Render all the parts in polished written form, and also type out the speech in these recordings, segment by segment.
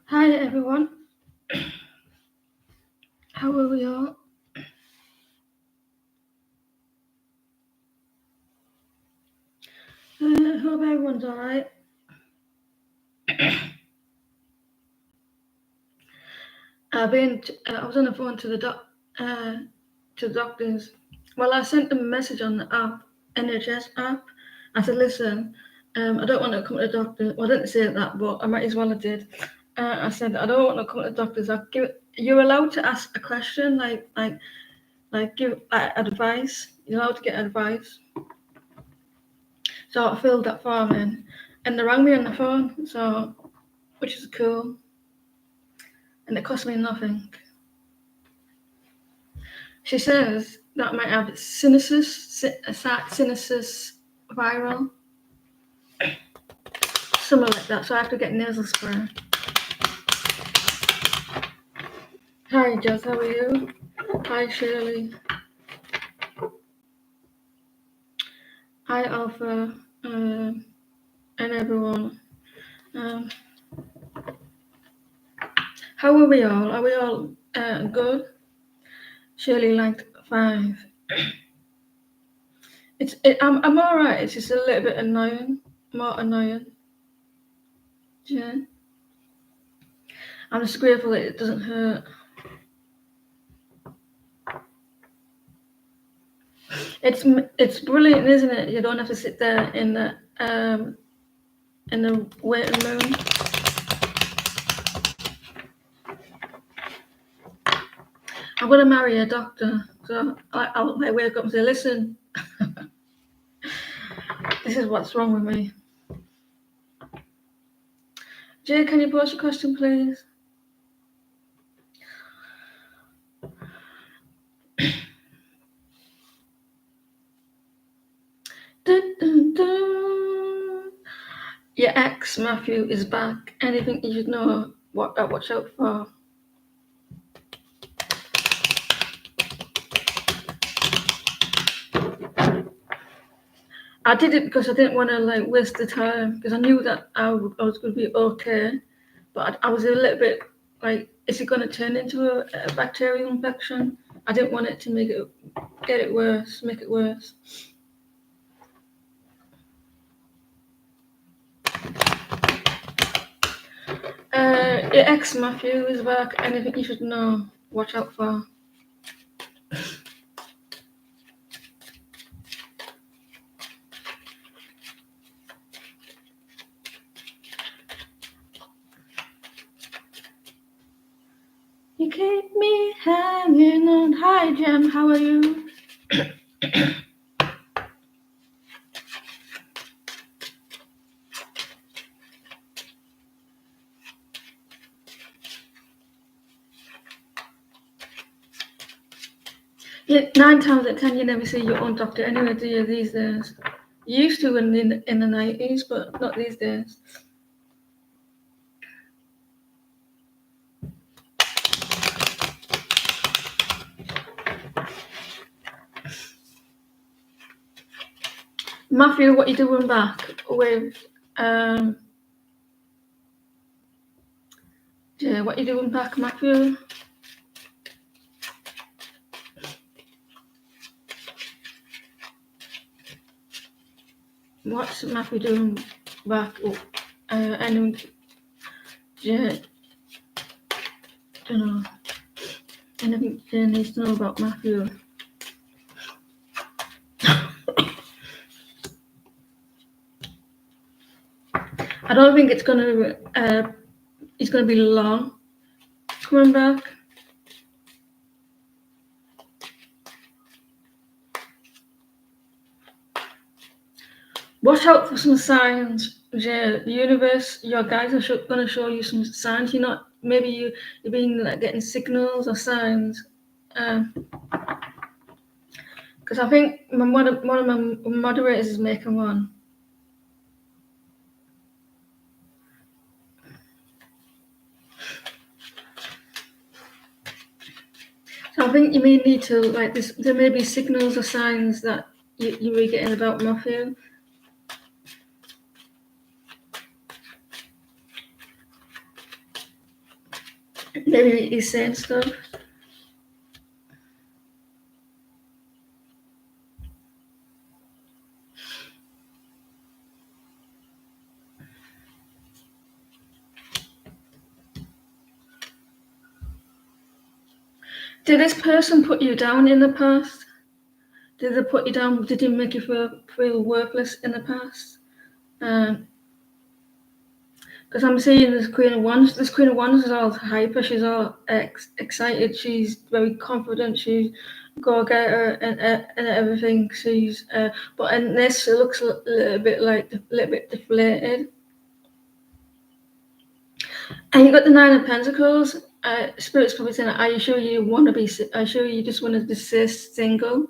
Hi everyone, how are we all? Hope everyone's alright. I was on the phone to the doctors. Well, I sent them a message on the app, NHS app. I said, listen, I don't want to come to the doctor. Well, I didn't say that, but I might as well have did. I said, I don't want to come to the doctors. You're allowed to ask a question, like give advice. You're allowed to get advice. So I filled that form in, and they rang me on the phone. Which is cool, and it cost me nothing. She says that I might have sinus viral, something like that. So I have to get nasal spray. Hi, Jess, how are you? Hi, Shirley. Hi, Alpha, and everyone. Um, how are we all? Are we all good? Shirley liked 5. I'm all right. It's just a little bit annoying, more annoying. Yeah. I'm just grateful that it doesn't hurt. It's brilliant, isn't it? You don't have to sit there in the waiting room. I'm gonna marry a doctor, so I'll wake up and say, "Listen, this is what's wrong with me." Jay, can you post your question, please? Dun, dun, dun. Your ex Matthew is back. Anything you should know? Watch out for. I did it because I didn't want to waste the time, because I knew that I was going to be okay, but I was a little bit like, is it going to turn into a bacterial infection? I didn't want it to make it worse. Your ex Matthew is back. Anything you should know? Watch out for. You keep me hanging on. Hi, Jem. How are you? Yeah, 9 times out of 10, you never see your own doctor anyway, do you, these days? You used to in the 90s, but not these days. Matthew, what are you doing back with? Yeah, what are you doing back, Matthew? What's Matthew doing back? And yeah, don't know. Anything Jay needs to know about Matthew? I don't think it's gonna be long coming back. Watch out for some signs. The universe, your guys are going to show you some signs. Maybe you're being getting signals or signs. Because I think one of my moderators is making one. So I think you may need to this. There may be signals or signs that you may be getting about Matthew. Maybe he's saying stuff. Did this person put you down in the past? Did they put you down? Did he make you feel worthless in the past? Because I'm seeing this Queen of Wands. This Queen of Wands is all hyper. She's all excited. She's very confident. She's go-getter and everything. She's but in this, it looks a little bit deflated. And you got the Nine of Pentacles. Spirit's probably saying, "Are you sure you want to be? Are you sure you just want to stay single?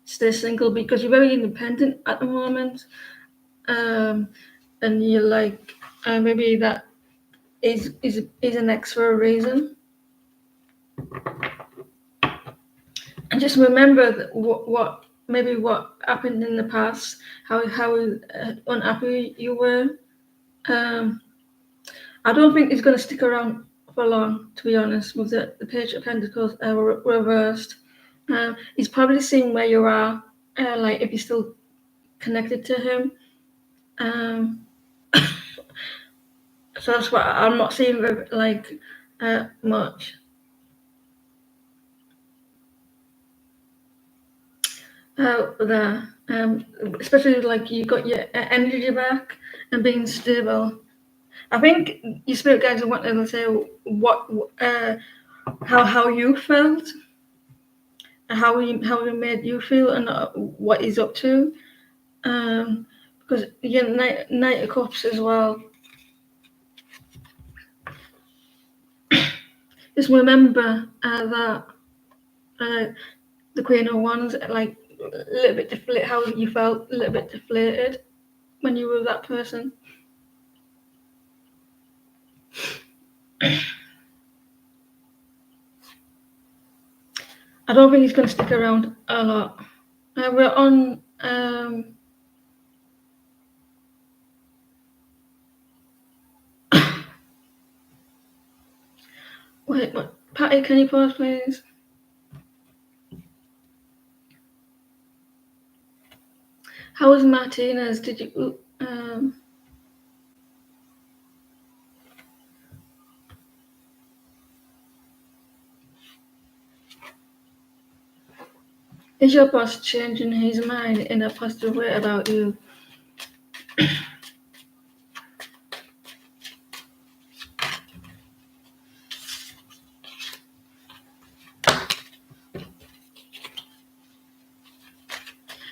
Stay single because you're very independent at the moment." And you're like, maybe that is an X for a reason. And just remember what happened in the past, how unhappy you were. I don't think he's going to stick around for long, to be honest, with the Page of Pentacles reversed. He's probably seeing where you are, like if you're still connected to him. So that's what I'm not seeing much. There, especially like you got your energy back and being stable. I think your spirit guides want to say how you felt, how he made you feel, and what he's up to. Because you Knight of Cups as well. Just remember that the Queen of Wands, like a little bit deflated, how you felt a little bit deflated when you were with that person. I don't think he's going to stick around a lot. We're on. Wait, what? Patty, can you pause, please? How was Martinez? Did you? Is your boss changing his mind in a positive way about you?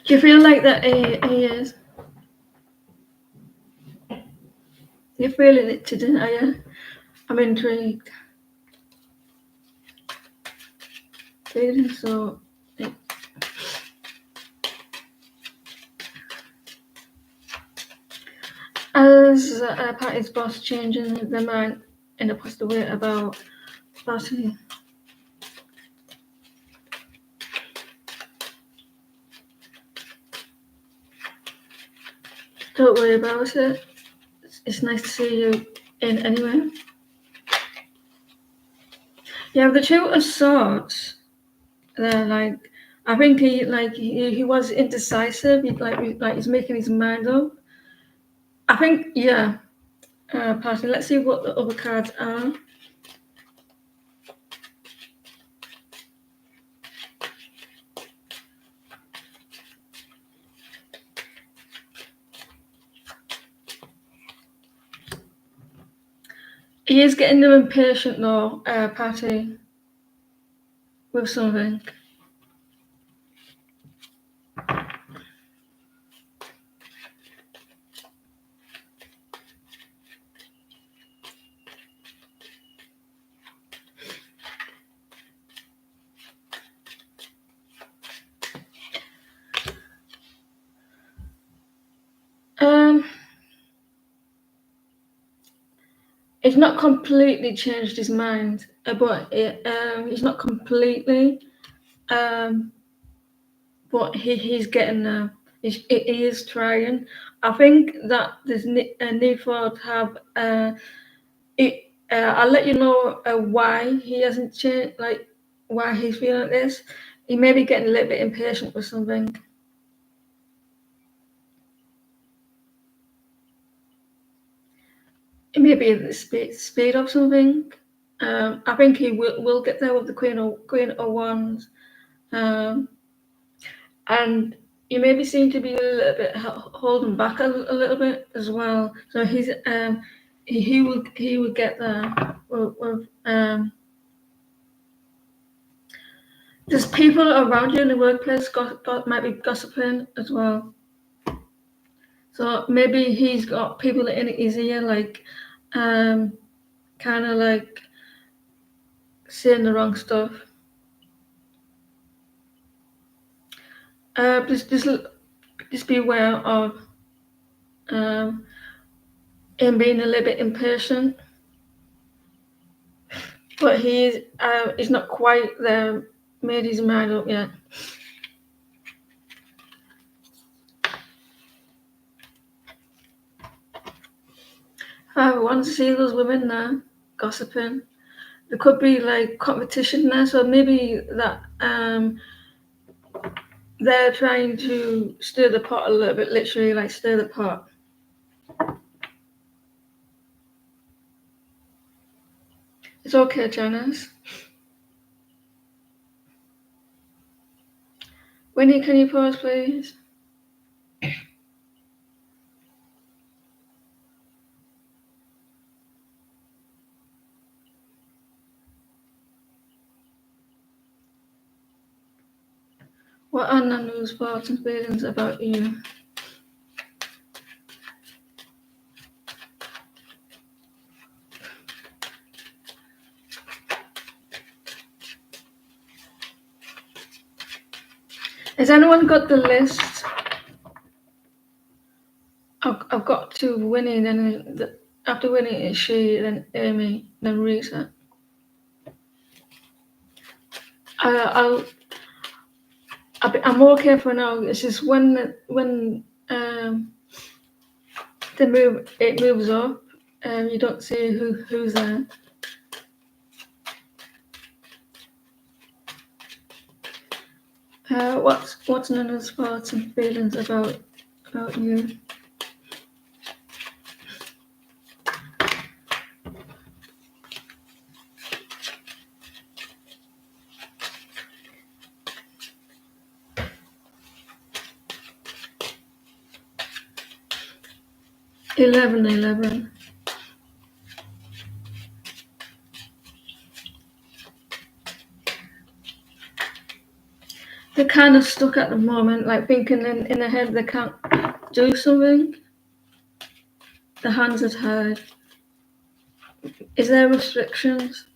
Do you feel like that he is? You're feeling it today, are you? I'm intrigued. Feeling so. As Patty's boss changing their mind in a positive way about Patty. Don't worry about it. It's nice to see you in anyway. You have the Two of Swords. Like, I think he was indecisive. He's making his mind up. I think, yeah. Patty, let's see what the other cards are. He is getting impatient though, Patty, with something. It's not completely changed his mind, but he's not completely. But he's getting there. He is trying. I think that there's a need for to have I'll let you know why he hasn't changed, like why he's feeling like this. He may be getting a little bit impatient with something. It may be the speed of something. I think he will get there with the Queen of Wands. And you maybe seem to be a little bit holding back a little bit as well. So he will get there with there's people around you in the workplace might be gossiping as well. So maybe he's got people in his ear, like kind of like saying the wrong stuff. Just be aware of him being a little bit impatient, but he's not quite there, made his mind up yet. I want to see those women there gossiping. There could be like competition there, so maybe that they're trying to stir the pot a little bit, literally like stir the pot. It's okay, Janice. Winnie, can you pause, please? What are Nanu's thoughts and feelings about you? Has anyone got the list? I've got to Winnie, then after Winnie it's she, then Amy, then Risa. I'm okay for now. It's just when it moves up, you don't see who's there. What's Nana's thoughts and feelings about you? Eleven. They're kind of stuck at the moment, like thinking in their head they can't do something. The hands are tied. Is there restrictions?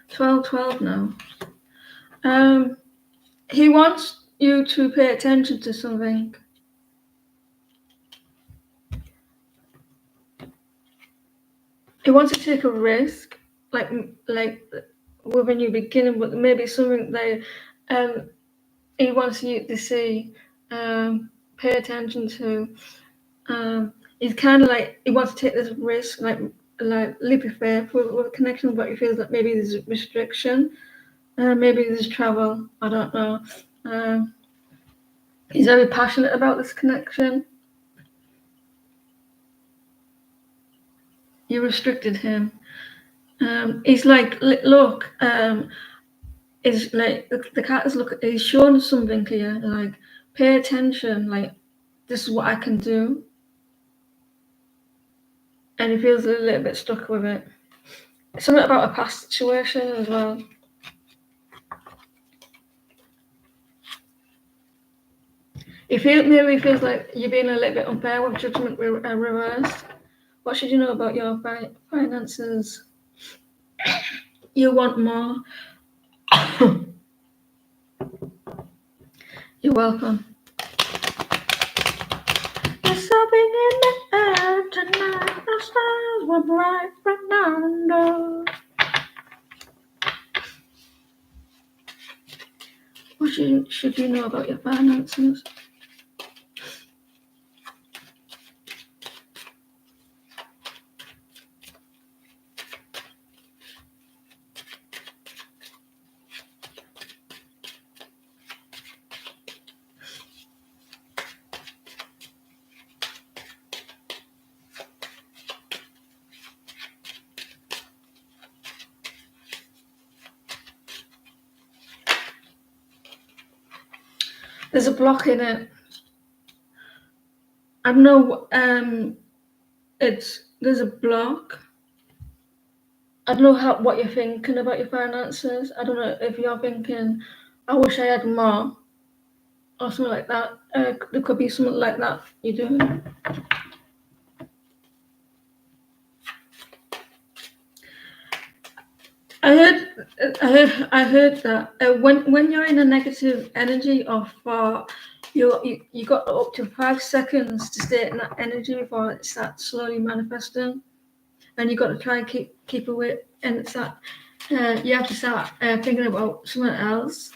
12 now. He wants you to pay attention to something. He wants to take a risk, like when you beginning, but maybe something that he wants you to see, pay attention to. He's kind of like he wants to take this risk, like leap of faith with a connection, but he feels that maybe there's a restriction, maybe there's travel. I don't know. He's very passionate about this connection. You restricted him. He's like, look, is like the cat is look. He's showing something here, like pay attention, like this is what I can do, and he feels a little bit stuck with it. Something about a past situation as well. Maybe he feels like you're being a little bit unfair with judgment reversed. What should you know about your finances? You want more. You're welcome. There's something in the air tonight. The stars were bright, Fernando. What should you know about your finances? There's a block in it. I don't know. There's a block. I don't know what you're thinking about your finances. I don't know if you're thinking, I wish I had more, or something like that. There could be something like that you're doing. I heard that when you're in a negative energy of thought, you got up to 5 seconds to stay in that energy before it starts slowly manifesting, and you got to try and keep away. And it's that you have to start thinking about something else.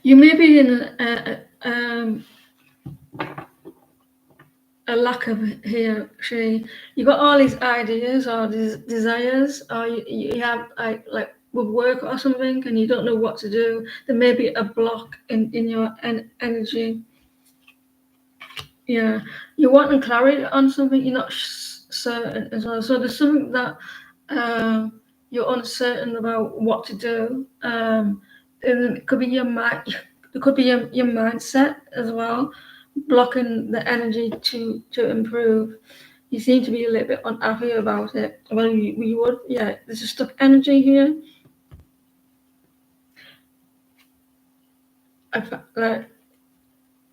You may be in a lack of here. You got all these ideas or these desires, or you have like with work or something, and you don't know what to do. There may be a block in your energy. Yeah, you're wanting clarity on something. You're not certain as well. So there's something that you're uncertain about what to do. And it could be your mind. It could be your mindset as well, blocking the energy to improve. You seem to be a little bit unhappy about it. Well, you would. Yeah, there's a stuck energy here. Like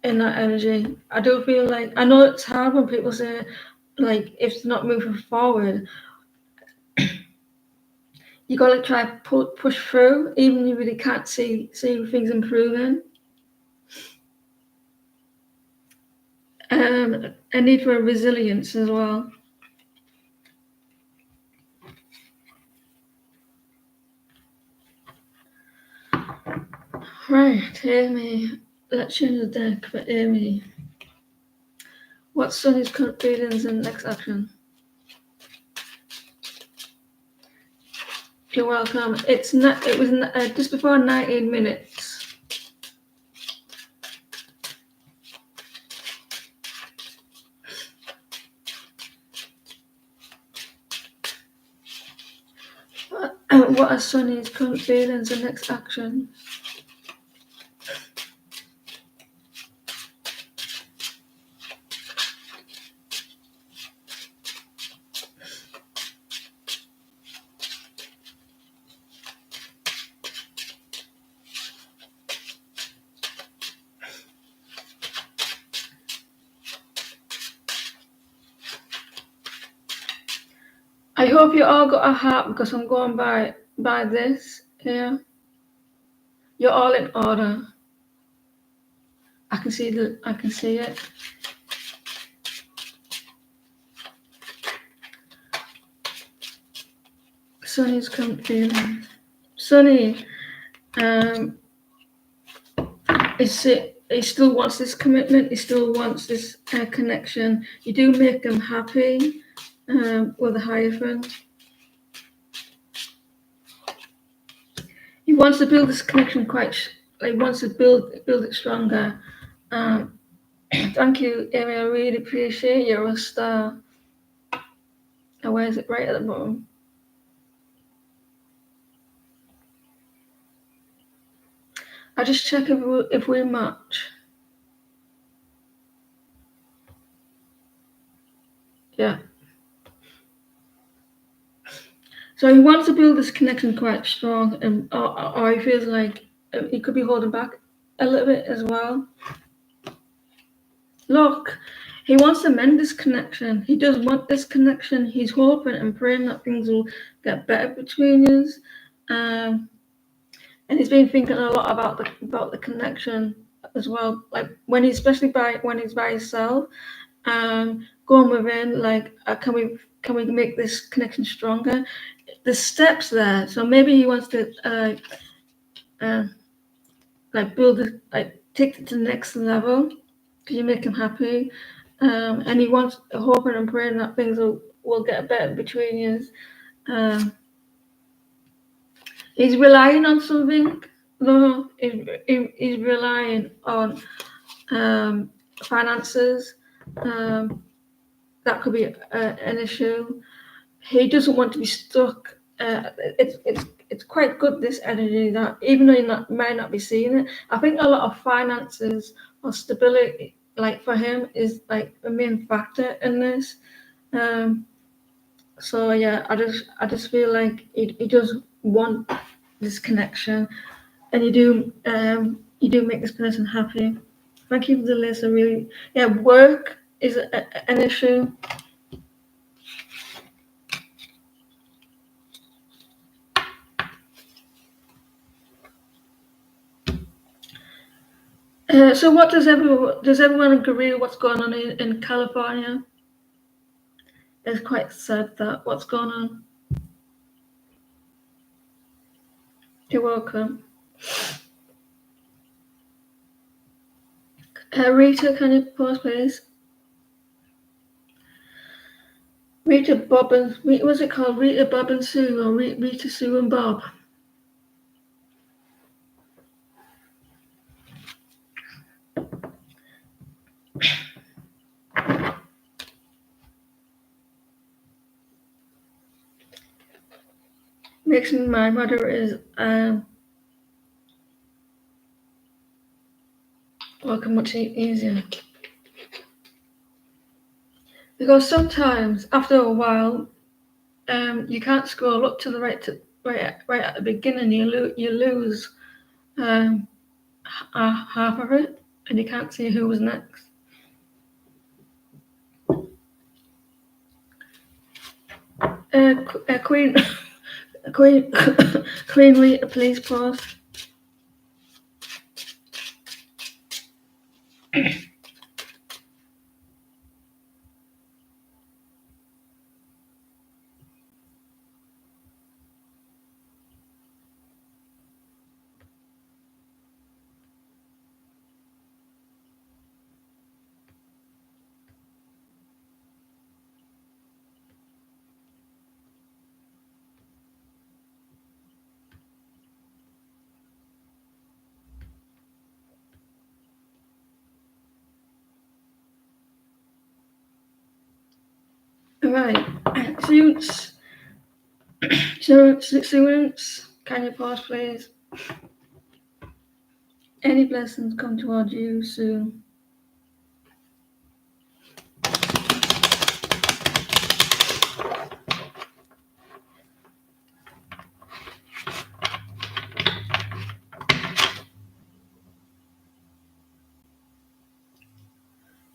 in that energy, I do feel like, I know it's hard when people say, like, if it's not moving forward, you gotta try push through, even if you really can't see things improving. A need for resilience as well. Right, Amy. Let's change the deck for Amy. What's Sunny's current feelings and next action? You're welcome. It was just before 19 minutes. What are Sunny's current feelings and next action? I hope you all got a heart, because I'm going by this here. You're all in order. I can see it. Sunny's current feeling. Sunny, he still wants this commitment. He still wants this connection. You do make him happy with a Hierophant. He wants to build this connection he wants to build it stronger. Thank you, Amy. I really appreciate you're a star. And where is it? Right at the bottom. I just check if we match. Yeah. So he wants to build this connection quite strong, and or he feels like he could be holding back a little bit as well. Look, he wants to mend this connection. He does want this connection. He's hoping and praying that things will get better between us. And he's been thinking a lot about the connection as well. Like when he's by himself, going within, like can we make this connection stronger? The steps there. So maybe he wants to like build it, like take it to the next level, because you make him happy, and he wants, hoping and praying that things will get better between you. He's relying on something. No, he's relying on finances. that could be an issue. He doesn't want to be stuck. It's quite good, this energy, that even though you might not be seeing it, I think a lot of finances or stability, like for him, is like the main factor in this. So yeah, I just feel like he does want this connection, and you do make this person happy. Thank you for the list. I really, yeah, work is an issue. So what does everyone agree what's going on in California? It's quite sad that what's going on. You're welcome. Rita, can you pause, please? Rita, Bob, and what's it called? Rita, Bob, and Sue, or Rita, Sue, and Bob? Makes me my mother is working much easier. Because sometimes, after a while, you can't scroll up to the right at the beginning. You lose half of it, and you can't see who was next. Queen, Queen Rita, please pause. Right, students, can you pause, please? Any blessings come towards you soon.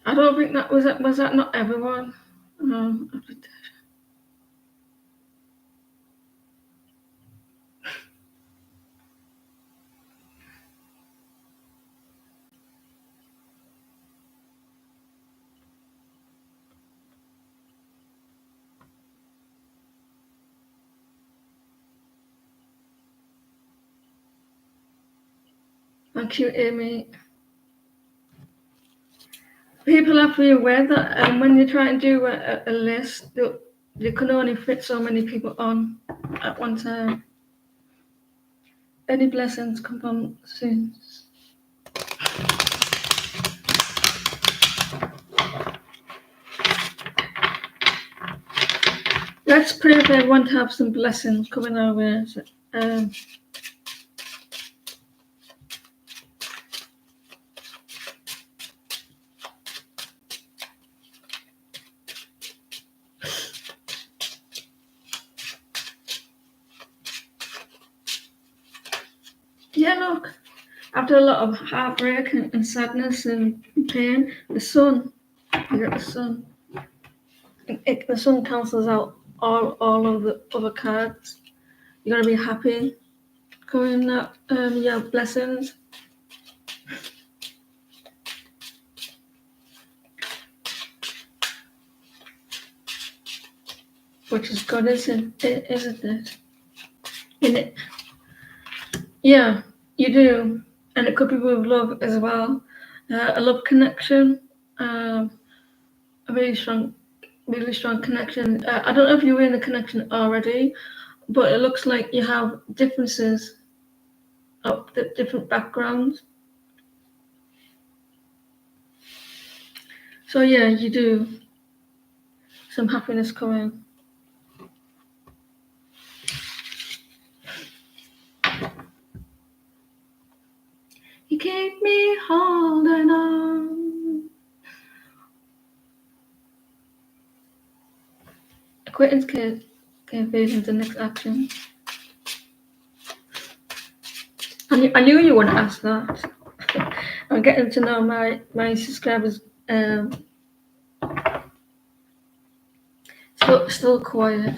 I don't think that was that not everyone. Thank you, Amy. People have to be aware that when you try and do a list, you can only fit so many people on at one time. Any blessings come from soon. Let's pray for everyone to have some blessings coming our way. Yeah, look, after a lot of heartbreak and sadness and pain, the sun, you get the sun. The sun cancels out all of the other cards. You gotta be happy. Going up, yeah, blessings. Which is good, isn't it? In it. Yeah, you do. And it could be with love as well. A love connection. A really strong connection. I don't know if you're in a connection already, but it looks like you have differences of the different backgrounds. So yeah, you do. some happiness coming. You keep me holding on. Acquaintance can phase into the next action. I knew you wouldn't ask that. I'm getting to know my subscribers. Still quiet.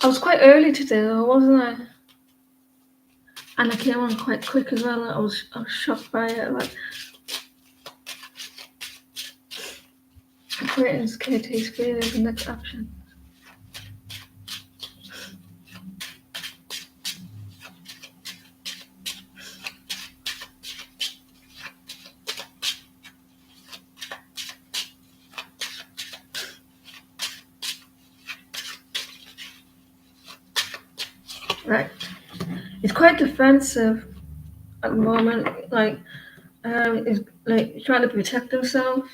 I was quite early today, though, wasn't I? And I came on quite quick as well. I was shocked by it. Like, acquaintance KT's feelings the next action. Right. It's quite defensive at the moment. Like, he's like trying to protect himself.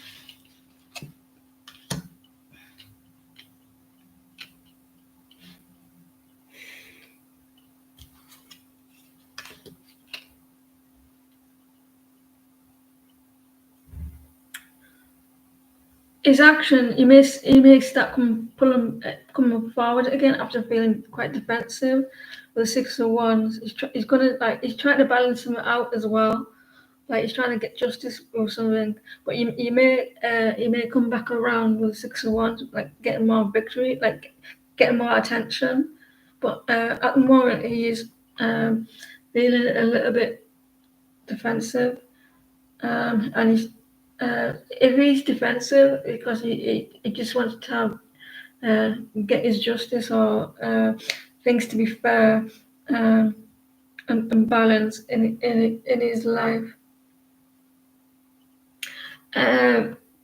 His action, he may start coming forward again after feeling quite defensive. With the 6 of Wands, he's trying to balance him out as well. Like he's trying to get justice or something, but he may come back around with 6 of Wands, like getting more victory, like getting more attention. But at the moment, he is feeling a little bit defensive, and he's if he's defensive because he just wants to get his justice or things to be fair and balanced in his life.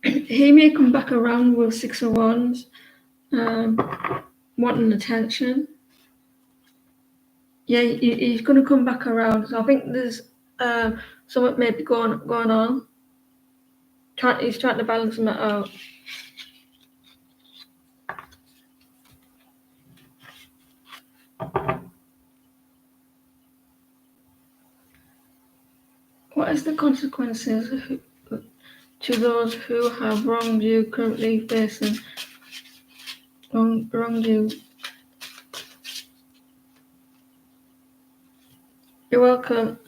He may come back around with 6 of Wands, wanting attention. Yeah, he's going to come back around. So I think there's something maybe going on. He's trying to balance them out. What is the consequences to those who have wronged you currently facing? Wronged you. You're welcome.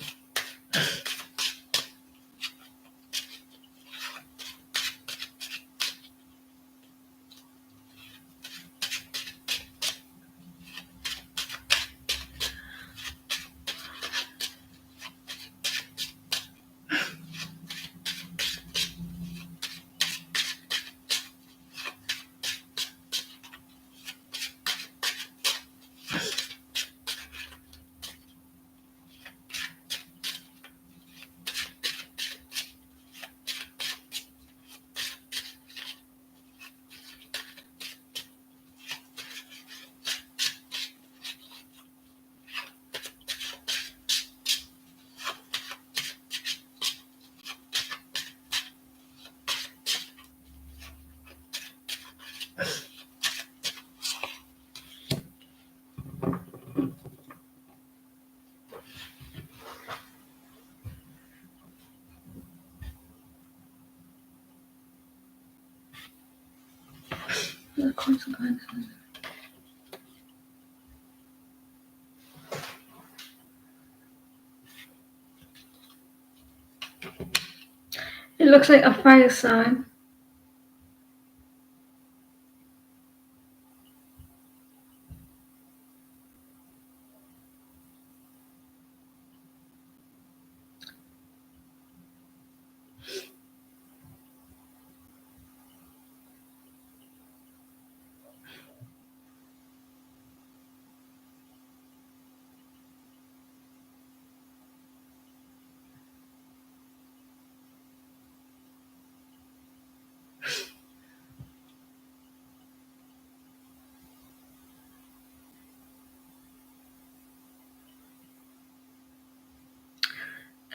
The consequences. It looks like a fire sign.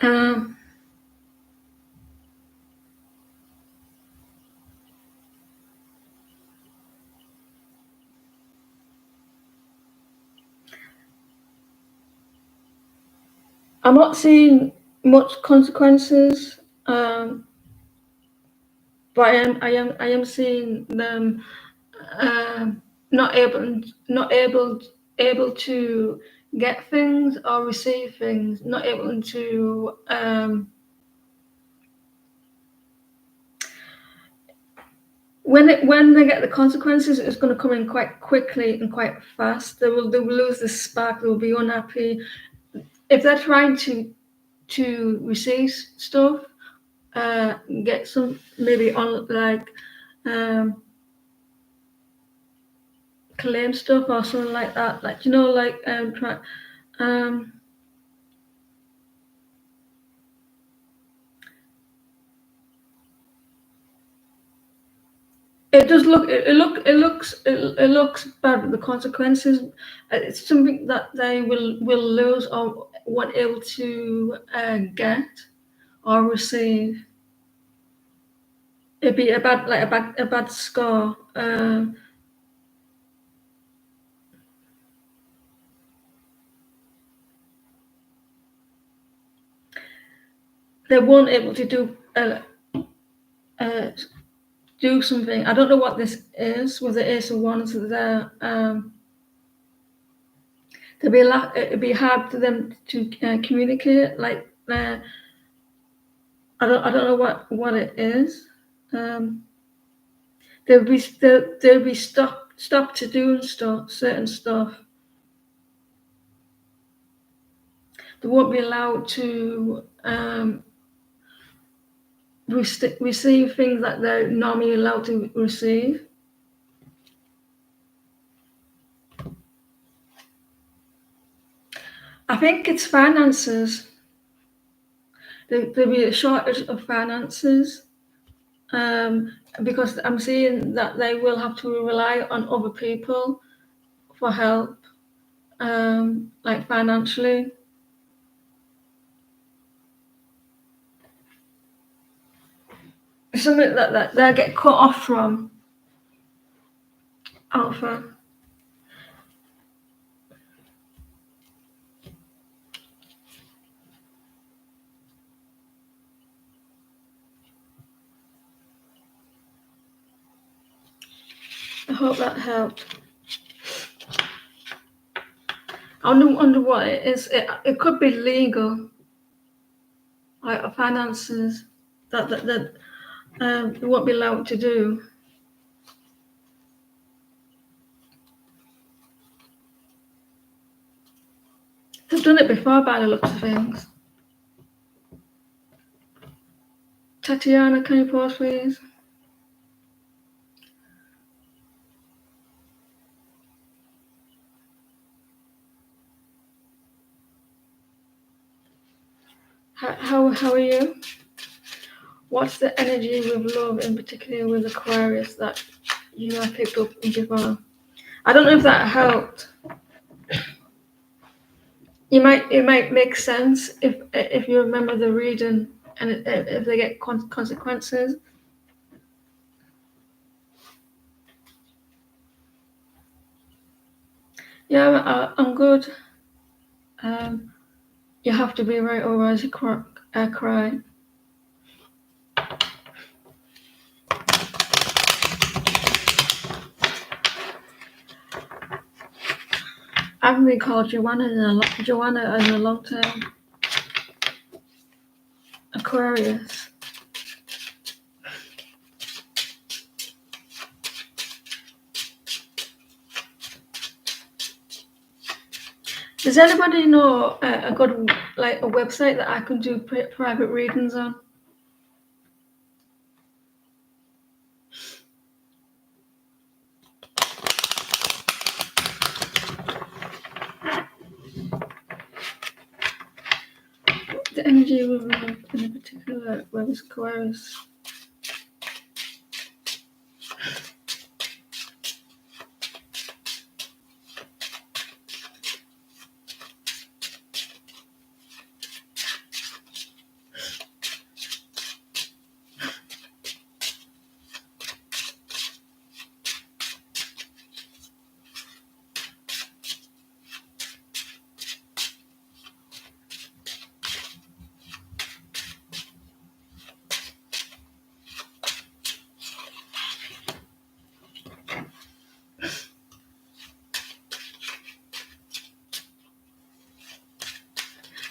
Um, I'm not seeing much consequences, but I am seeing them not able to get things or receive things, not able to when they get the consequences, it's going to come in quite quickly and quite fast. They will lose the spark. They will be unhappy if they're trying to receive stuff. Get some maybe on like um, claim stuff or something like that. Like like um, it does look. It looks bad. But the consequences. It's something that they will lose or won't able to get or receive. It'd be a bad score. They weren't able to uh, do something. I don't know what this is with the Ace of Wands. There, it'd be hard for them to communicate. Like I don't know what it is. Um, they'll be stopped to doing certain stuff. They won't be allowed to receive things that they're normally allowed to receive. I think it's finances. There'll be a shortage of finances because I'm seeing that they will have to rely on other people for help, like financially. It's something that they get cut off from. Alpha. I hope that helped. I wonder what it is. It could be legal, like finances that they won't be allowed to do. They've done it before by the looks of things. Tatiana, can you pause, please? How are you? What's the energy with love, in particular with Aquarius, that you have picked up in Japan? I don't know if that helped. It might make sense if you remember the reading and if they get consequences. Yeah, I'm good. You have to be right, or else you cry. I haven't been called Joanna in a long time. Aquarius. Does anybody know a good a website that I can do private readings on? The energy with love in a particular web is Aquarius.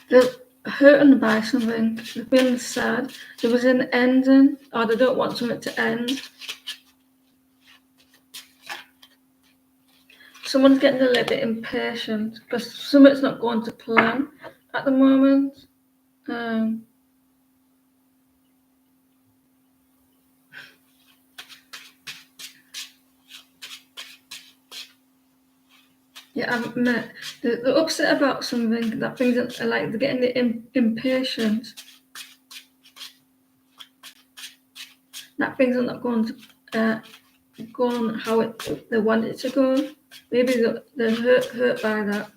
They're hurting by something. They're feeling sad. There was an ending, or they don't want something to end. Someone's getting a little bit impatient because something's not going to plan at the moment. Yeah, they're upset about something. That brings it, like, they're getting the impatient. That things are not going to go on how they want it to go. Maybe they're hurt by that.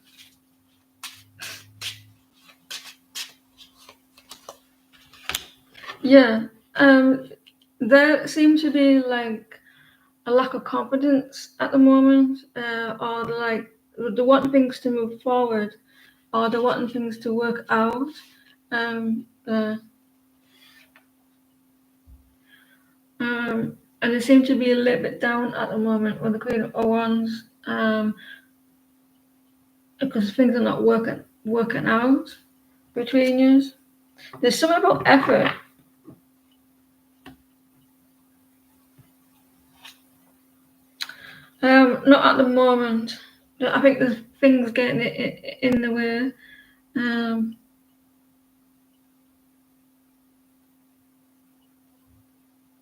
Yeah. There seems to be like a lack of confidence at the moment, or like they want things to move forward, or they want things to work out. And they seem to be a little bit down at the moment with the Queen of Wands, because things are not working out between you. There's something about effort. Not at the moment. I think there's things getting in the way.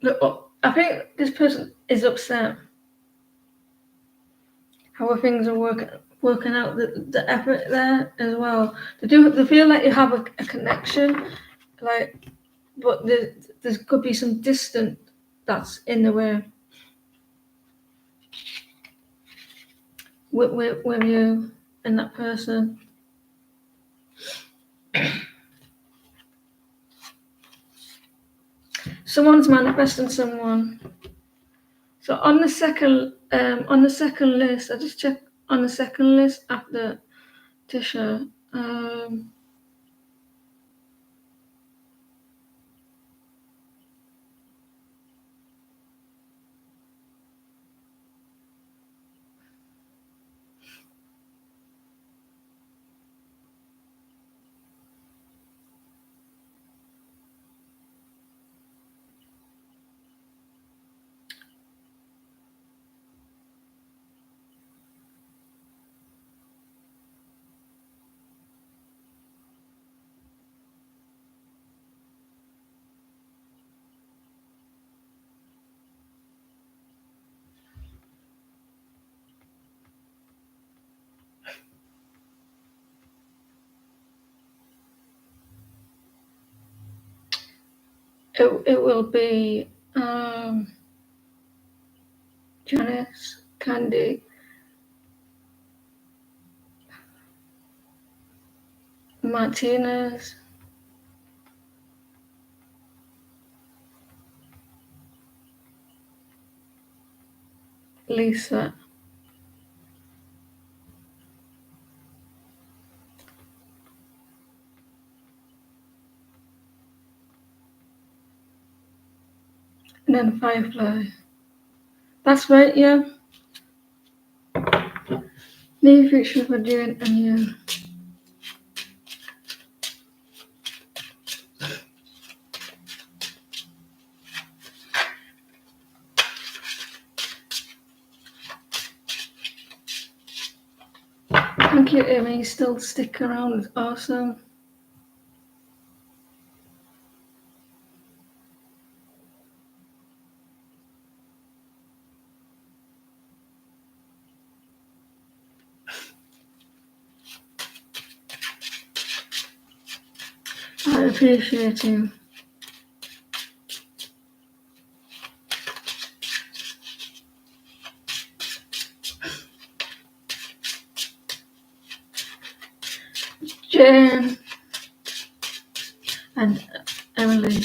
Look, I think this person is upset how things are working out. The effort there as well. They feel like you have a connection, like, but there could be some distance that's in the way with you and that person. Someone's manifesting someone. So on the second list, I just checked on the second list after Tisha. It will be Janice, Candy, Martinez, Lisa. And then Firefly. That's right, yeah. Near future for June and you. Thank you, Amy. Still stick around. It's awesome. I appreciate you. Jen and Emily.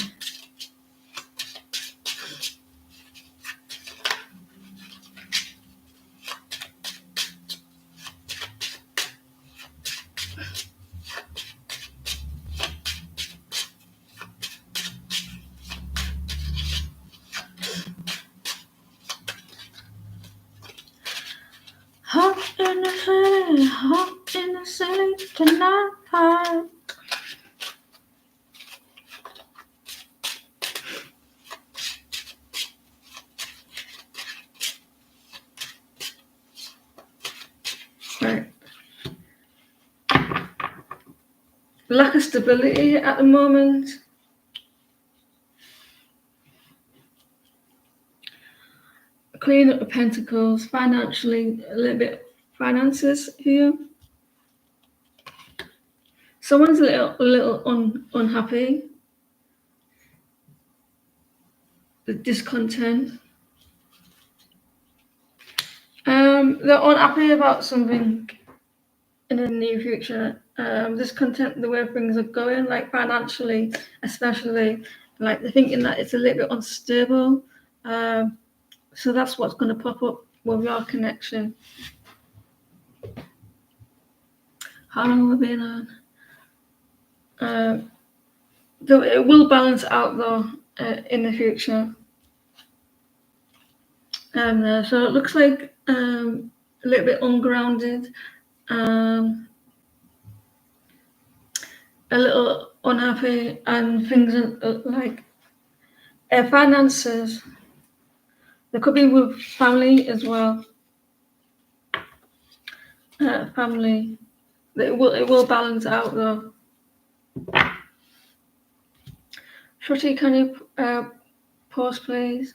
Hop in the city tonight. Right. Lack of stability at the moment. Queen of Pentacles, financially, a little bit finances here. Someone's a little unhappy. The discontent. They're unhappy about something in the near future. Discontent the way things are going, like financially, especially. Like they're thinking that it's a little bit unstable. So that's what's going to pop up with your connection. How long have we been on? Though it will balance out though in the future. So it looks like a little bit ungrounded, a little unhappy, and things are like finances. There could be with family as well. Family. It will balance out though. Shruti, can you pause please?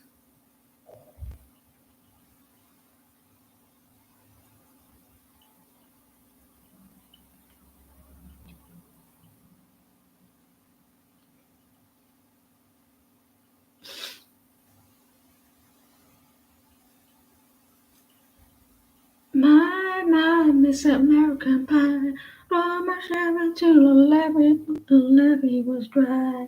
My Miss American Pie. All my sherry to the levee was dry.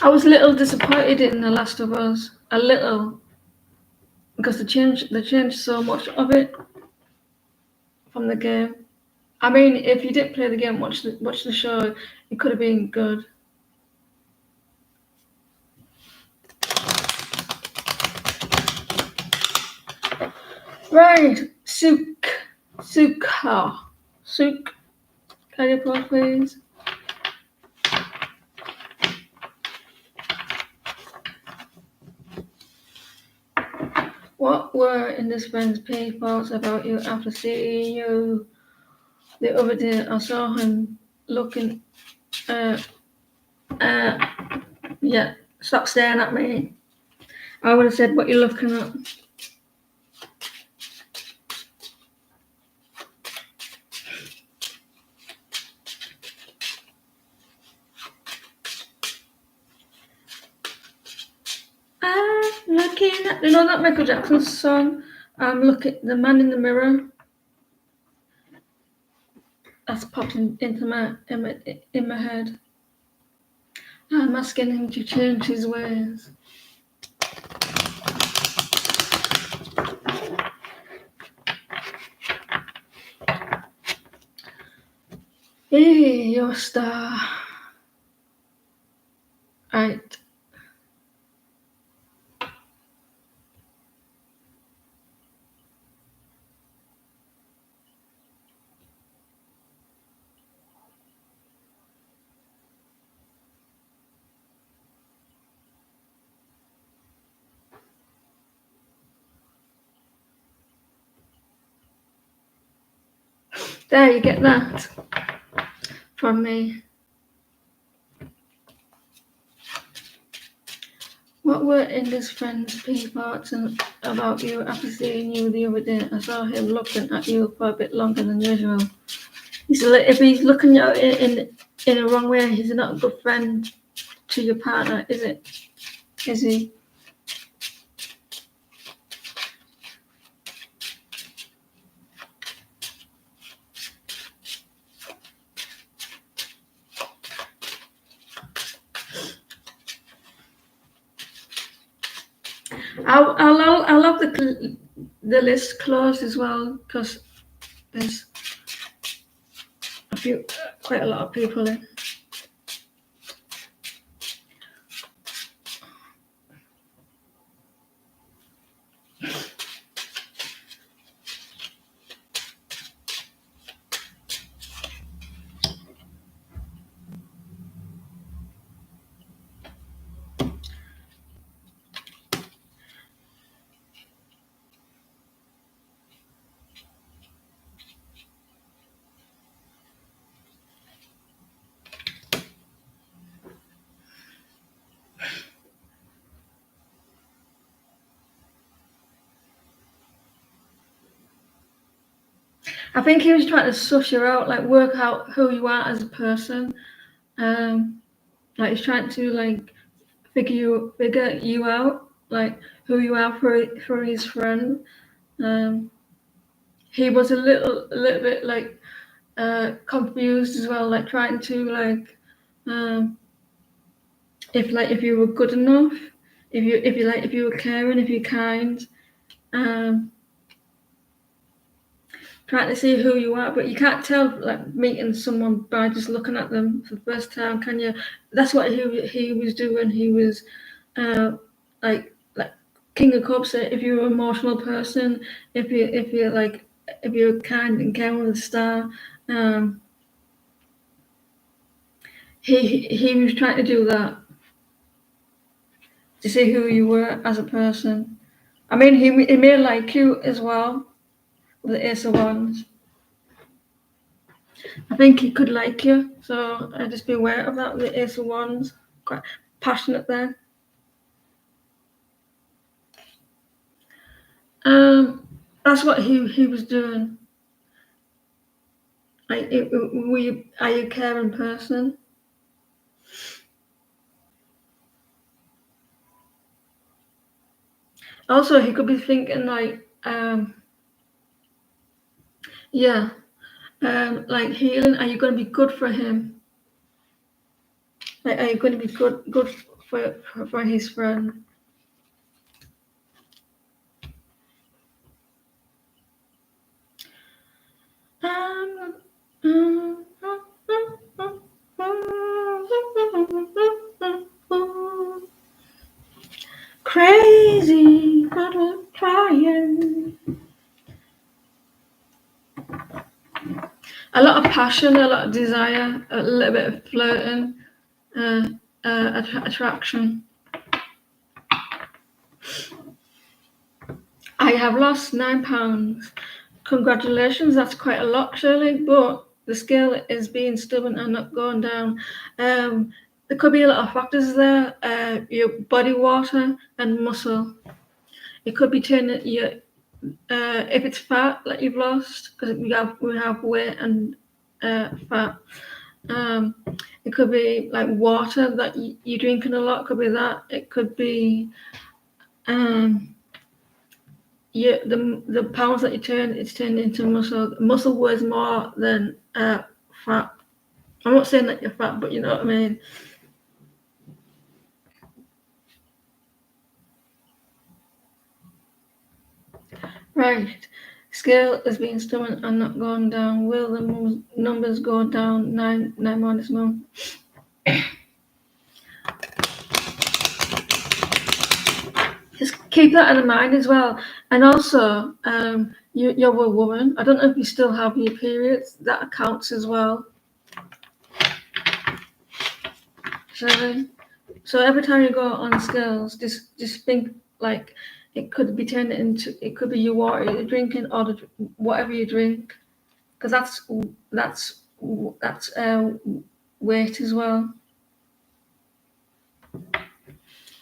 I was a little disappointed in The Last of Us, a little, because they changed so much of it from the game. I mean, if you didn't play the game, watch the show, it could have been good. Right, Sook, can you pause, please? What were in this friend's pay thoughts about you after seeing you the other day? I saw him looking. Yeah, stop staring at me. I would have said, "What you looking at?" I'm looking at, you know that Michael Jackson song? I'm looking the man in the mirror. That's popped into my head. I'm asking him to change his ways. Hey, you're a star. Right. There, you get that from me. What were in this friend's pay parts and about you after seeing you the other day? I saw him looking at you for a bit longer than usual. If he's looking at you in a wrong way, he's not a good friend to your partner, is it? Is he? I'll have the list closed as well because there's quite a lot of people in. I think he was trying to suss you out, like work out who you are as a person. Like he's trying to like figure you out, like who you are for his friend. He was a little bit like confused as well, like trying to like if you were good enough, if you were caring, if you're kind, trying to see who you are, but you can't tell like meeting someone by just looking at them for the first time, can you? That's what he was doing. He was like King of Cups said, if you're an emotional person, if you're kind and caring with a star, he was trying to do that to see who you were as a person. I mean, he may like you as well with the Ace of Wands. I think he could like you, so just be aware of that with the Ace of Wands. Quite passionate there. That's what he was doing. Like, are you a caring person? Also, he could be thinking like, yeah, like healing. Are you going to be good for him? Like, are you going to be good for his friend? Crazy little crying. A lot of passion, a lot of desire, a little bit of flirting, attraction. I have lost £9. Congratulations, that's quite a lot, Shirley, but the scale is being stubborn and not going down. There could be a lot of factors there. Your body water and muscle. It could be turning your if it's fat that you've lost, because we have weight and fat. It could be like water that you're drinking a lot. Could be that. It could be the pounds that it's turned into muscle. Muscle weighs more than fat. I'm not saying that you're fat, but you know what I mean. Right. Scale is being stubborn and not going down. Will the numbers go down 9 more this month? Just keep that in mind as well. And also, you're a woman. I don't know if you still have your periods. That counts as well. So every time you go on scales, just think like it could be turned into, it could be your water you're drinking or whatever you drink, because that's weight as well,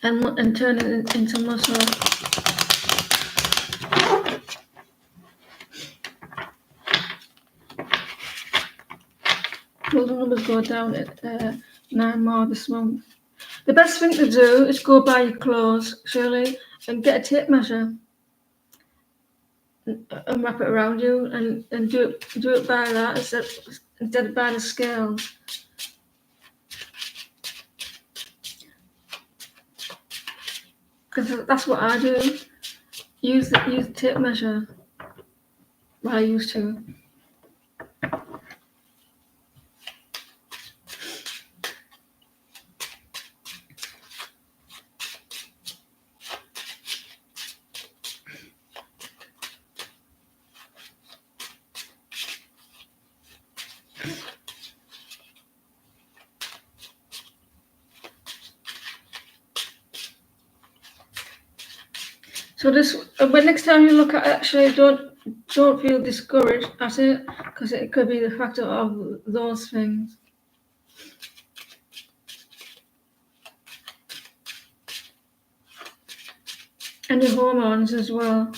and turn it into muscle. Will the numbers go down at 9 more this month? The best thing to do is go buy your clothes, Shirley, and get a tape measure and wrap it around you and do it by that instead of by the scale. Because that's what I do. Use the tape measure. What I used to. So but next time you look at it, actually don't feel discouraged at it, because it could be the factor of those things. And your hormones as well.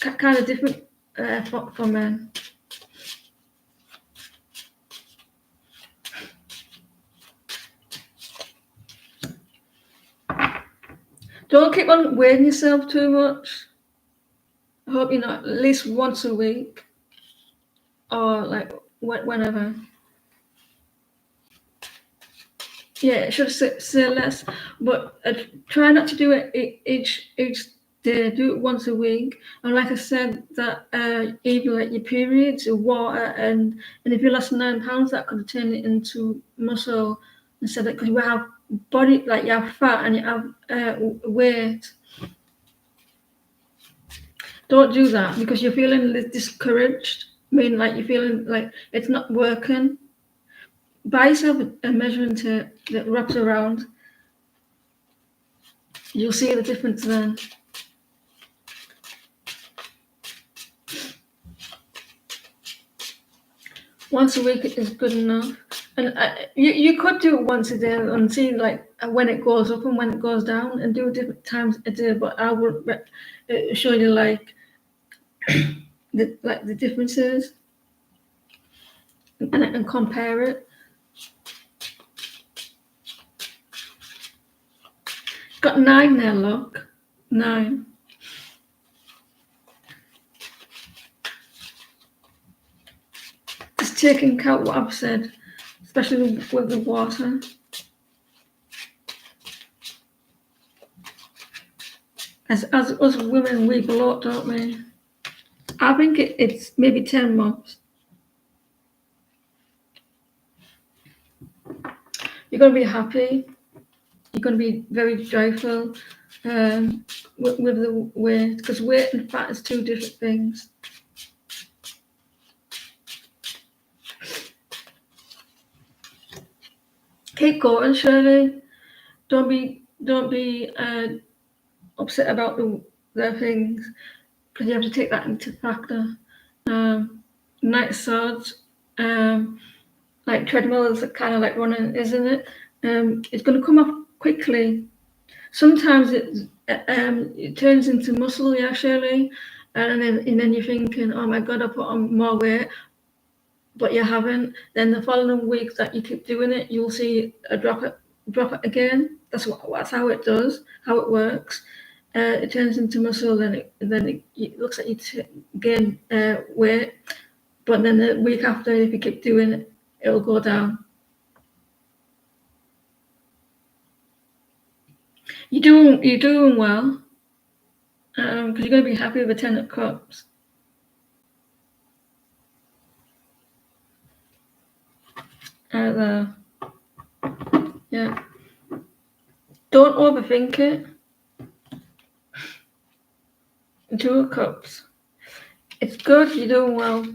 Kind of different for men. Don't keep on weighing yourself too much. I hope at least once a week or like whenever. Yeah, I should say less, but try not to do it each day. Do it once a week, and like I said, that even like your periods, your water, and if you lost 9 pounds, that could turn it into muscle instead of because you have body like you have fat and you have weight. Don't do that because you're feeling discouraged. I mean, like you're feeling like it's not working. Buy yourself a measuring tape that wraps around. You'll see the difference then. Once a week is good enough, and you could do it once a day and see like when it goes up and when it goes down, and do it different times a day. But I would show you like the differences and compare it. Got 9 there, look. 9. Just taking account what I've said, especially with the water. As us women, we bloat, don't we? I think it's maybe 10 months. You're going to be happy. You're going to be very joyful with the weight, because weight and fat is 2 different things. Keep going, Shirley. Don't be upset about the things, because you have to take that into factor. Night swords, like treadmill is kind of like running, isn't it? It's going to come off quickly. Sometimes it turns into muscle, yeah, Shirley, and then you're thinking, oh my god, I put on more weight, but you haven't. Then the following week that you keep doing it, you'll see a drop it again. That's how it does, how it works. It turns into muscle, then it looks like you gain weight, but then the week after, if you keep doing it, it'll go down. You're doing well, because you're going to be happy with the 10 of cups. There. Yeah. Don't overthink it. 2 of cups. It's good, you're doing well.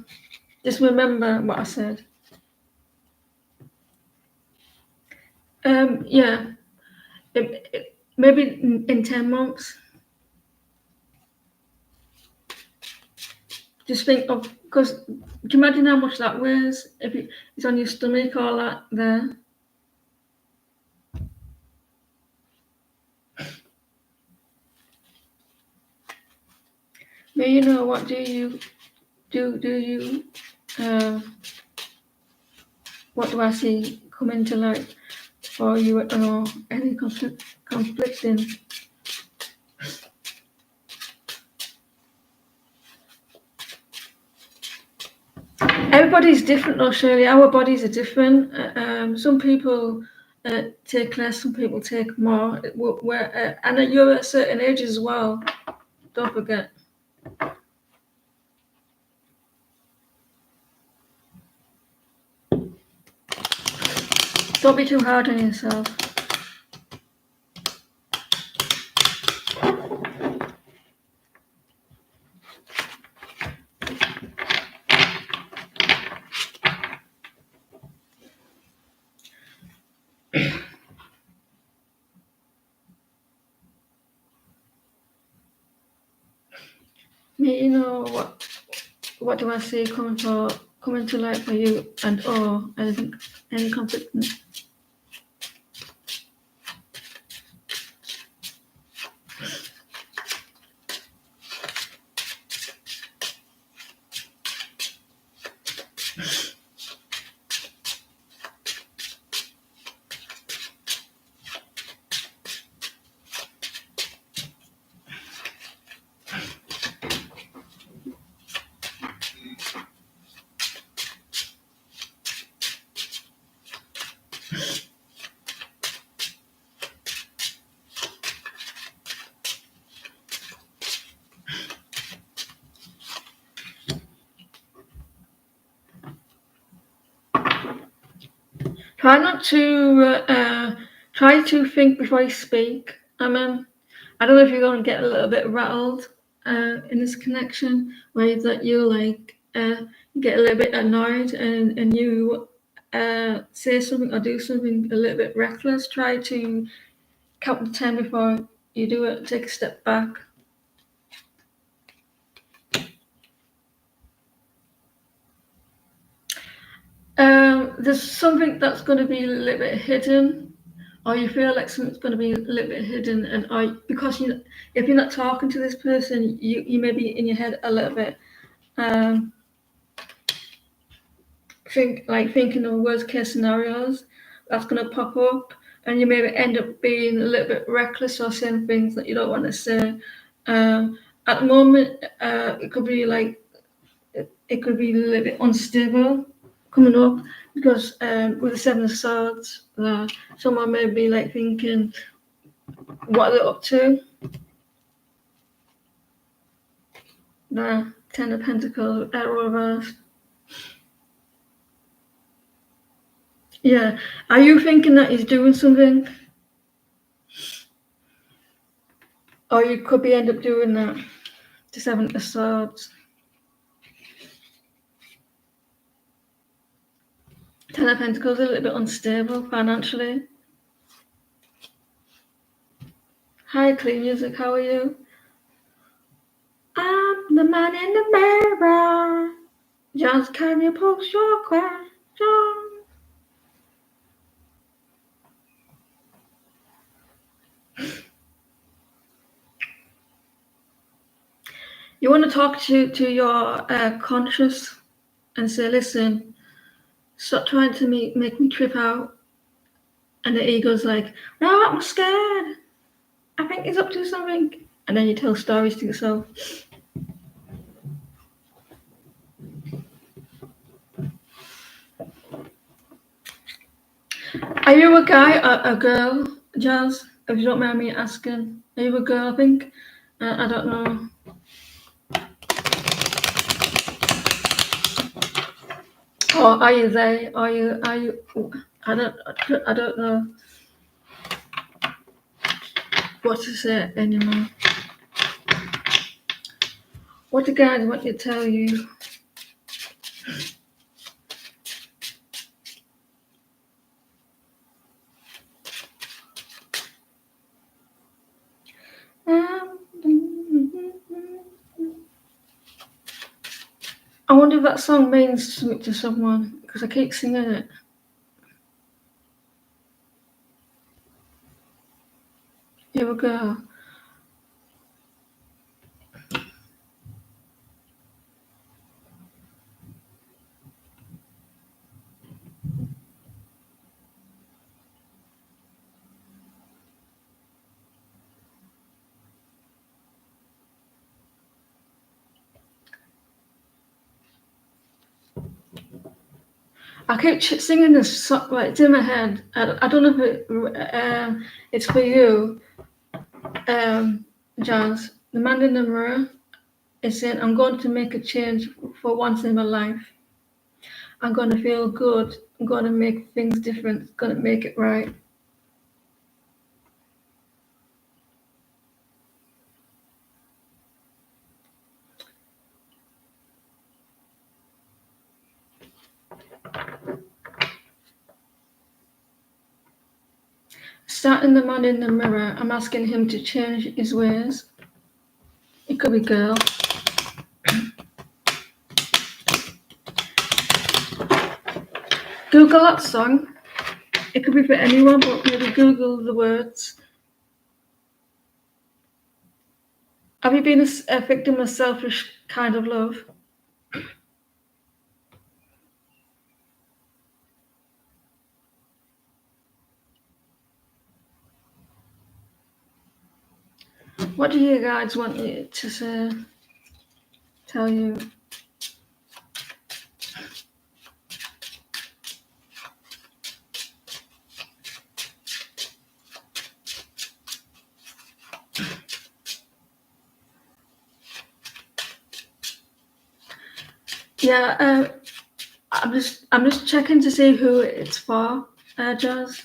Just remember what I said. Yeah. Maybe in 10 months. Just think of, because can you imagine how much that weighs if it's on your stomach, all that there? But what do you what do I see coming to light for you, or any conflicting? Everybody's different though, Shirley. Our bodies are different. Some people take less, some people take more. And you're at a certain age as well. Don't forget. Don't be too hard on yourself. What do I see coming to light for you, and any conflict? Try not to try to think before you speak. I don't know if you're going to get a little bit rattled in this connection, where that you get a little bit annoyed and you say something or do something a little bit reckless. Try to count to 10 before you do it. Take a step back. There's something that's going to be a little bit hidden, or you feel like something's going to be a little bit hidden, and because if you're not talking to this person, you may be in your head a little bit, thinking of worst case scenarios that's going to pop up, and you maybe end up being a little bit reckless or saying things that you don't want to say. At the moment, it could be a little bit unstable coming up, because with the Seven of Swords, someone may be thinking what they're up to. The Ten of Pentacles, reversed. Yeah, are you thinking that he's doing something? Or you could end up doing that. The Seven of Swords. Ten of Pentacles, a little bit unstable financially. Hi, Clean Music, how are you? I'm the man in the mirror. Just can you post your question? You want to talk to your conscious and say, listen, stop trying to make me trip out. And the ego's like, no, I'm scared. I think he's up to something. And then you tell stories to yourself. Are you a guy or a girl, Jazz? If you don't mind me asking. Are you a girl, I think? I don't know. Or are you they? Are you? I don't know what to say anymore. What the guys want to tell you? I wonder if that song means something to someone, because I keep singing it. You're a girl. I keep singing this song, it's in my head. I don't know if it's for you, Jazz. The man in the mirror is saying, I'm going to make a change for once in my life. I'm going to feel good. I'm going to make things different. I'm going to make it right. Starting the man in the mirror, I'm asking him to change his ways. It could be girl. Google that song. It could be for anyone, but maybe Google the words. Have you been a victim of selfish kind of love? What do you guys want me to say? Tell you? Yeah, I'm just checking to see who it's for. Jazz.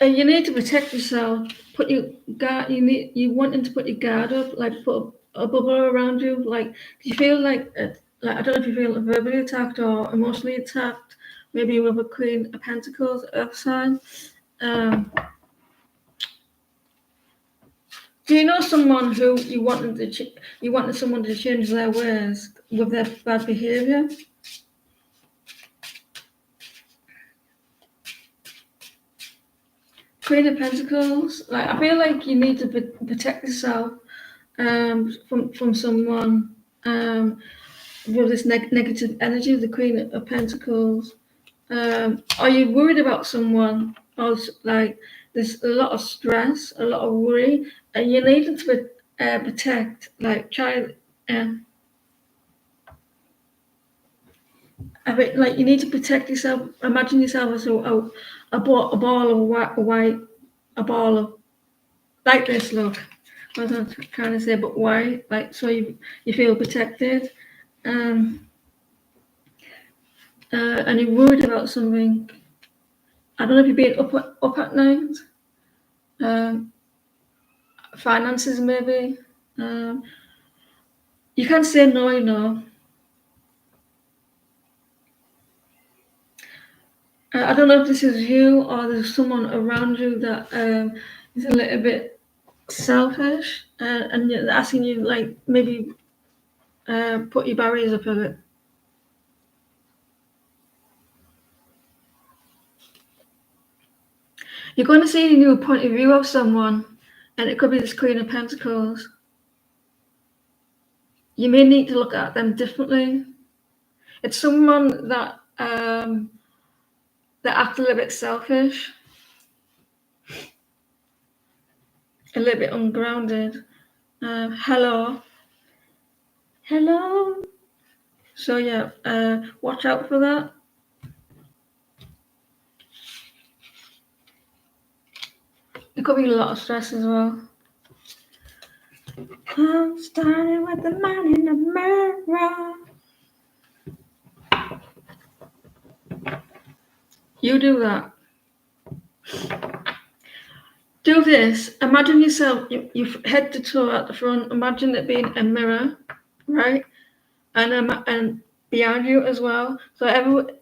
You need to protect yourself. Put your guard. You wanting to put your guard up, like put a bubble around you. Like you feel like I don't know if you feel verbally attacked or emotionally attacked. Maybe with a Queen of Pentacles, Earth sign. Do you know someone who you wanted someone to change their ways with their bad behaviour? Queen of Pentacles. Like I feel like you need to protect yourself from someone with this negative energy. The Queen of Pentacles. Are you worried about someone? Or like there's a lot of stress, a lot of worry, and you need to protect. Like try. I mean, like you need to protect yourself. Imagine yourself as a ball of white, a ball of like this. Look, what I'm trying to say, but white, like so you feel protected, and you're worried about something. I don't know if you're being up at night. Finances maybe. You can't say no, you know. I don't know if this is you or there's someone around you that is a little bit selfish and they're asking you like maybe put your barriers up a bit. You're going to see a new point of view of someone, and it could be this Queen of Pentacles. You may need to look at them differently. It's someone that acts a little bit selfish, a little bit ungrounded. Hello. So yeah, watch out for that. There could be a lot of stress as well. I'm starting with the man in the mirror. You do that. Do this. Imagine yourself, you head to toe at the front. Imagine it being a mirror, right? And behind you as well. So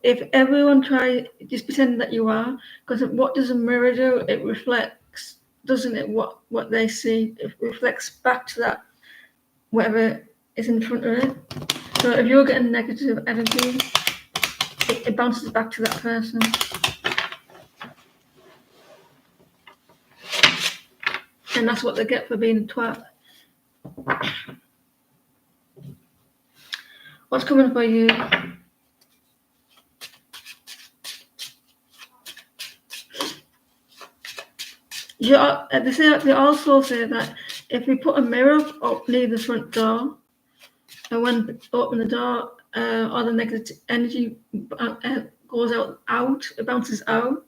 if everyone try, just pretend that you are, because what does a mirror do? It reflects, doesn't it? What they see, it reflects back to that whatever is in front of it. So if you're getting negative energy, it bounces back to that person. And that's what they get for being a twat. What's coming for you? They also say that if you put a mirror up near the front door, and when you open the door, all the negative energy goes out, it bounces out.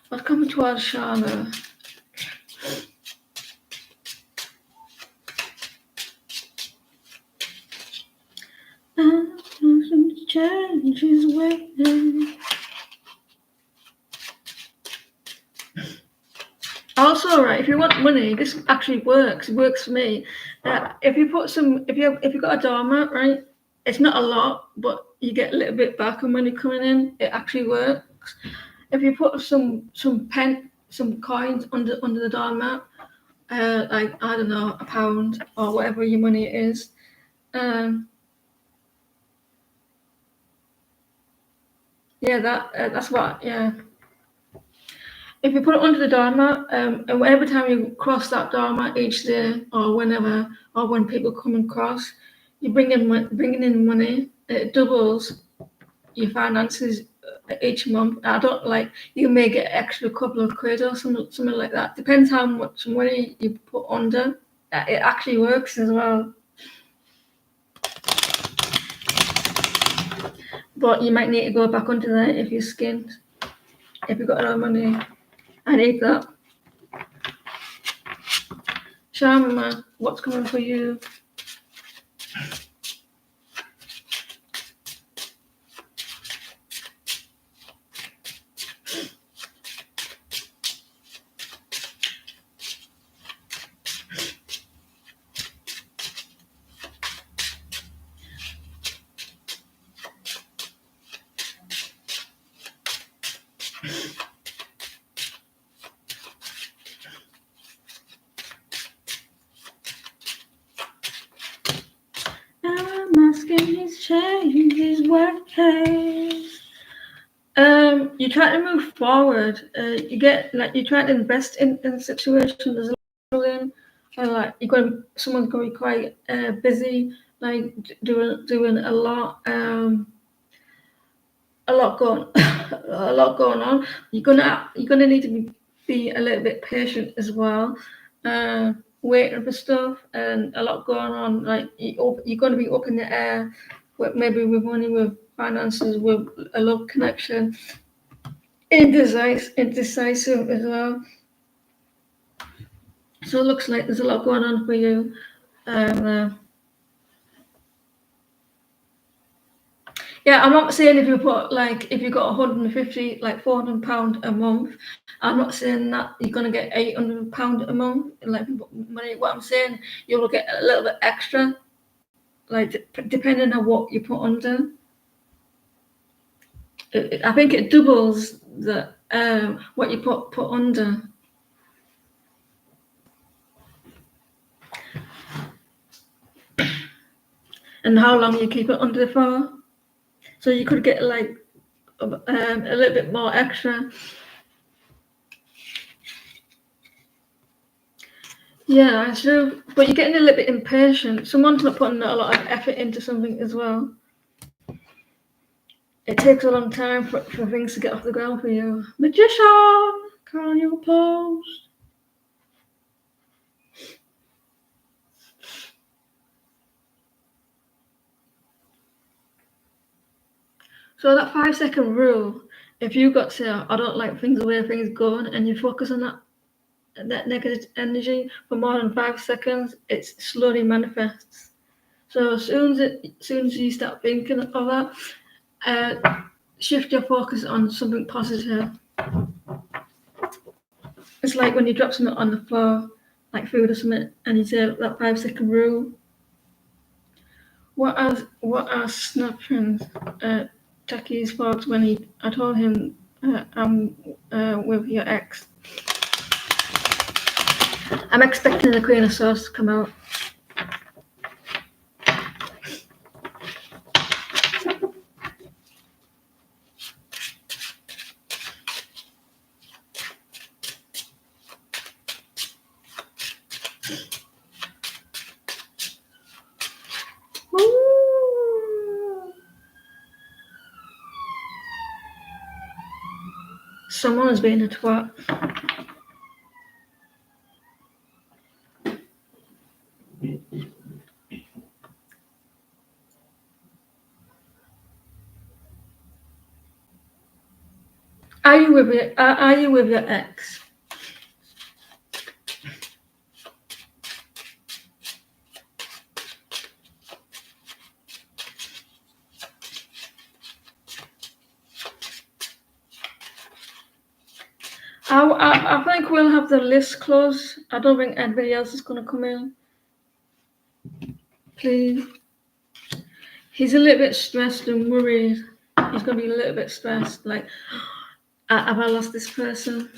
What's coming towards Shana? Change is waiting. Also, right, if you want money, this actually works. It works for me. If you got a doormat, right, it's not a lot, but you get a little bit back on money coming in. It actually works. If you put some coins under the doormat, like I don't know, £1 or whatever your money is, that's what, yeah. If you put it under the doormat, and every time you cross that doormat each day or whenever, or when people come and cross, you bringing in money. It doubles your finances each month. I don't like, you may get extra couple of quid or something like that. Depends how much money you put under. It actually works as well. But you might need to go back under there if you're skint. if you've got a lot of money. I need that. Sharma, what's coming for you? I'm asking his change his work case. You try to move forward. You try to invest in the situation. There's a lot in, like someone's going to be quite busy, like doing a lot going a lot going on. You're gonna need to be a little bit patient as well. Waiting for stuff and a lot going on. Like you're gonna be up in the air, maybe with money, with finances, with a love connection. Indecisive as well. So it looks like there's a lot going on for you. Yeah, I'm not saying if you got 150, like £400 a month. I'm not saying that you're gonna get £800 a month, like money. What I'm saying, you'll get a little bit extra, like depending on what you put under. I think it doubles the what you put under. And how long you keep it under for. So you could get like a little bit more extra. Yeah, so, but you're getting a little bit impatient. Someone's not putting a lot of effort into something as well. It takes a long time for things to get off the ground for you. Magician, can you post? So that 5-second rule, if you got to, I don't like things the way things going, and you focus on that negative energy for more than 5 seconds, it slowly manifests. So as soon as you start thinking of that, shift your focus on something positive. It's like when you drop something on the floor, like food or something, and you say that 5-second rule. What are Snapchat's Jackie's thoughts when I told him I'm with your ex? I'm expecting the Queen of Swords to come out. Someone's being a twat. Are you with your ex? I think we'll have the list closed. I don't think anybody else is going to come in. Please. He's a little bit stressed and worried. He's going to be a little bit stressed. Like, have I lost this person?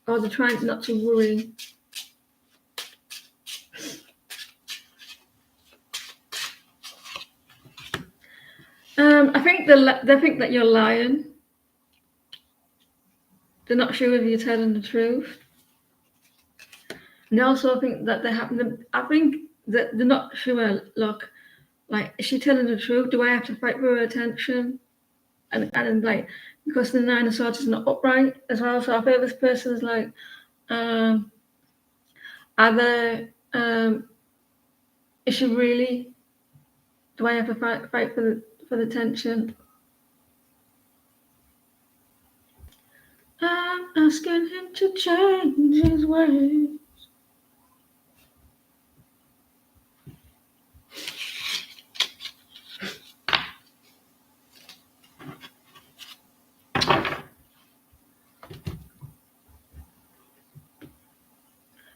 Or they're trying not to worry. I think they think that you're lying. They're not sure if you're telling the truth. And they also think that I think that they're not sure. Look, like, is she telling the truth? Do I have to fight for her attention? And like, because the 9 of Swords is not upright as well. So I feel this person is like, is she really? Do I have to fight for the attention? asking him to change his ways.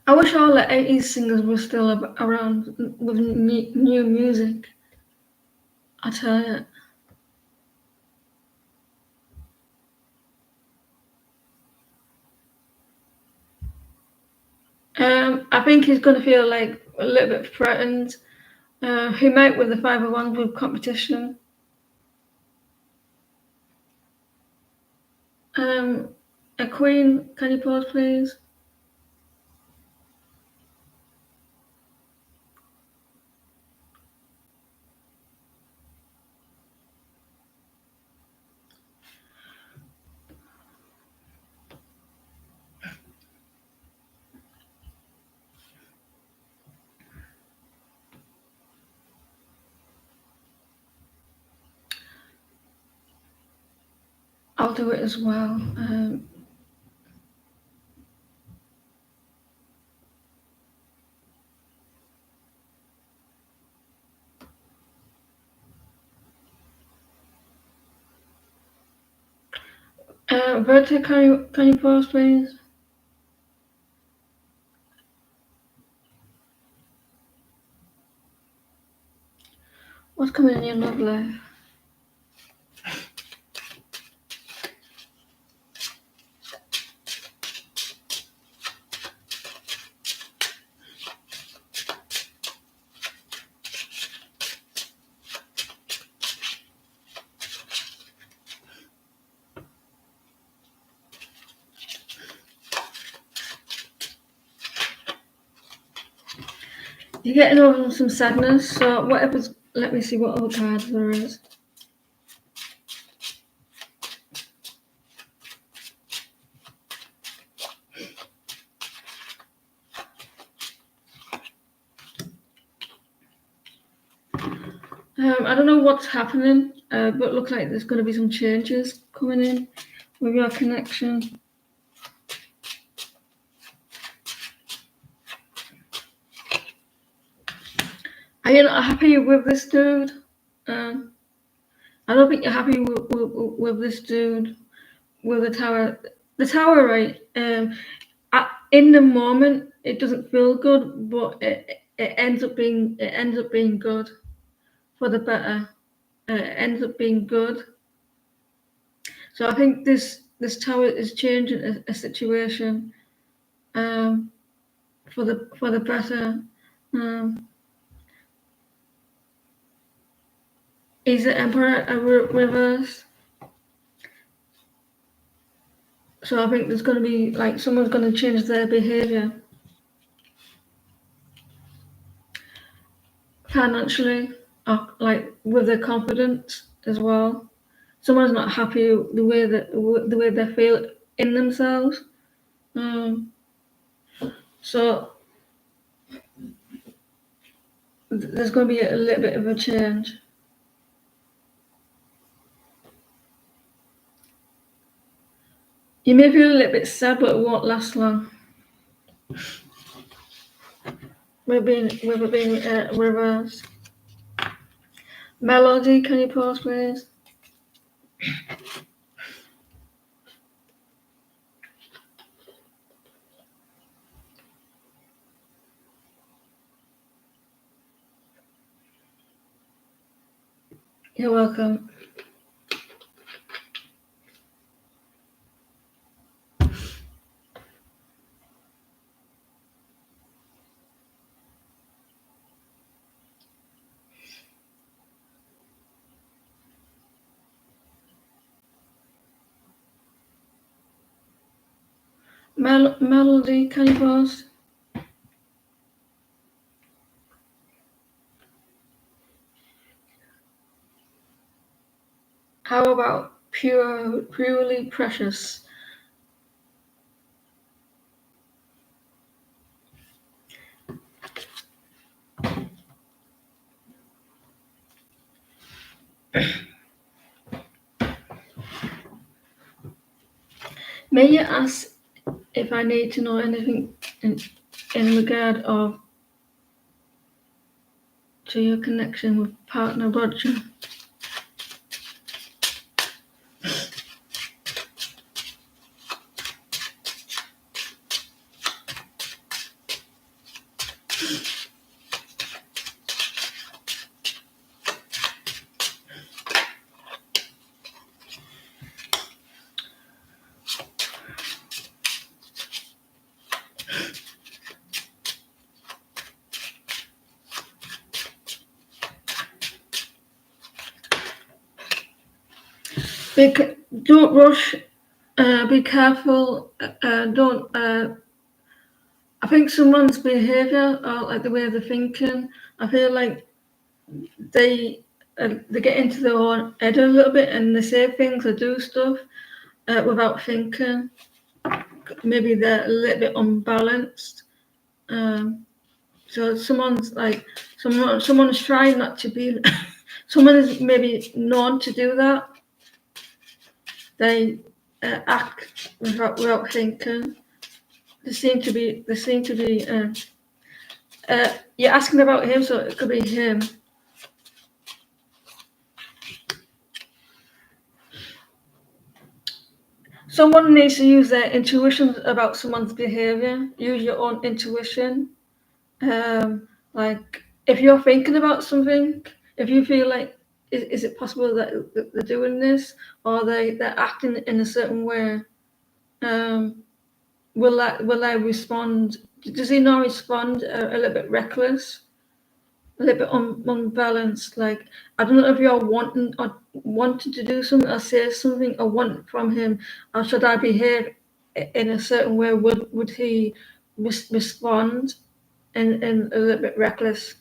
I wish all the 80s singers were still around with new music. I tell you. I think he's going to feel like a little bit threatened. He might with the 501 with competition. A Queen, can you pause, please? I'll do it as well. Bertie, can you pause, please? What's coming in your love life? You're getting over some sadness, so whatever's. Let me see what other cards there is. I don't know what's happening, but it looks like there's going to be some changes coming in with your connection. Are you not happy with this dude? I don't think you're happy with this dude with the tower. The tower, right? In the moment, it doesn't feel good, but it ends up being good for the better. It ends up being good. So I think this tower is changing a situation for the better. Is the Emperor a reverse? So I think there's going to be like someone's going to change their behavior financially, like with their confidence as well. Someone's not happy the way they feel in themselves. So there's going to be a little bit of a change. You may feel a little bit sad, but it won't last long. We're being reversed. Melody, can you pause, please? You're welcome. Melody, can you pause? How about purely precious? May you ask if I need to know anything in regard of to your connection with partner Roger. Don't rush. Be careful. Don't. I think someone's behaviour or like the way they're thinking. I feel like they get into their own head a little bit and they say things or do stuff without thinking. Maybe they're a little bit unbalanced. So someone's trying not to be. Someone is maybe known to do that. They act without thinking. They seem to be. You're asking about him, so it could be him. Someone needs to use their intuition about someone's behavior. Use your own intuition. Like if you're thinking about something, if you feel like, is it possible that they're doing this or they're acting in a certain way? Will I respond? Does he not respond a little bit reckless, a little bit unbalanced? Like I don't know if you're wanting to do something or say something or want from him, or should I behave in a certain way? Would he respond in a little bit reckless?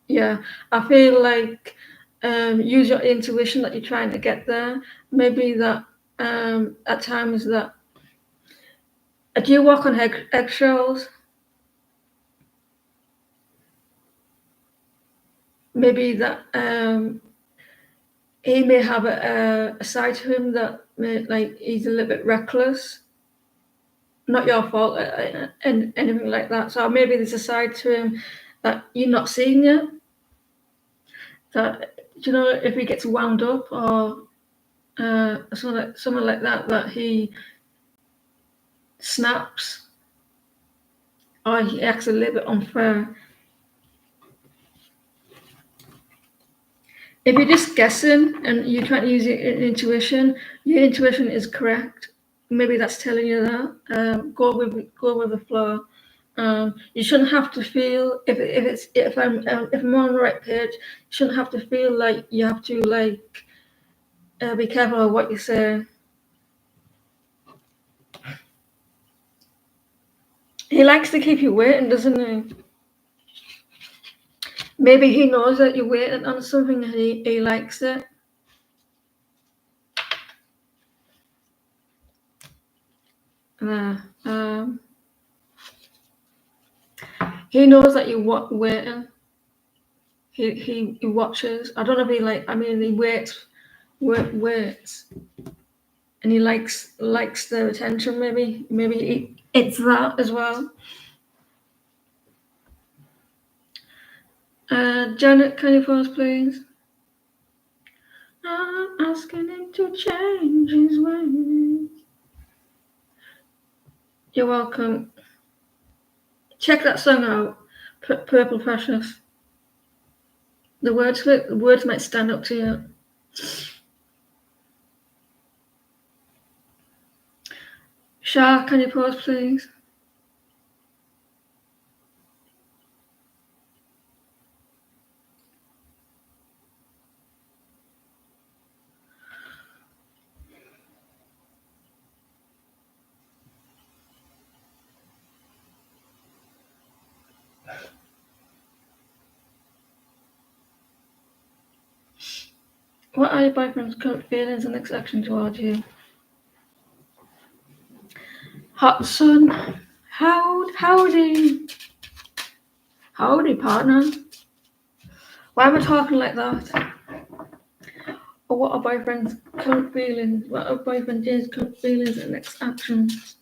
Yeah, I feel like use your intuition that you're trying to get there. Maybe that at times that. Do you walk on eggshells? Maybe that he may have a side to him that like he's a little bit reckless. Not your fault and anything like that. So maybe there's a side to him that you're not seeing yet. That if he gets wound up or something like that he snaps or he acts a little bit unfair. If you're just guessing and you're trying to use your intuition is correct. Maybe that's telling you that. Go with the flow. You shouldn't have to feel if I'm on the right page. You shouldn't have to feel like you have to be careful of what you say. He likes to keep you waiting, doesn't he? Maybe he knows that you're waiting on something and he likes it. He knows that you're waiting. He watches. I don't know if he waits, and he likes their attention. Maybe it's that as well. Janet, can you pause, please? I'm asking him to change his ways. You're welcome. Check that song out, Purple Precious. The words might stand up to you. Shah, can you pause, please? What are your boyfriend's current feelings and next action towards you? Hot sun. Howdy, partner. Why am I talking like that? Or what are boyfriend's current feelings? What are boyfriend Jay's current feelings and next actions?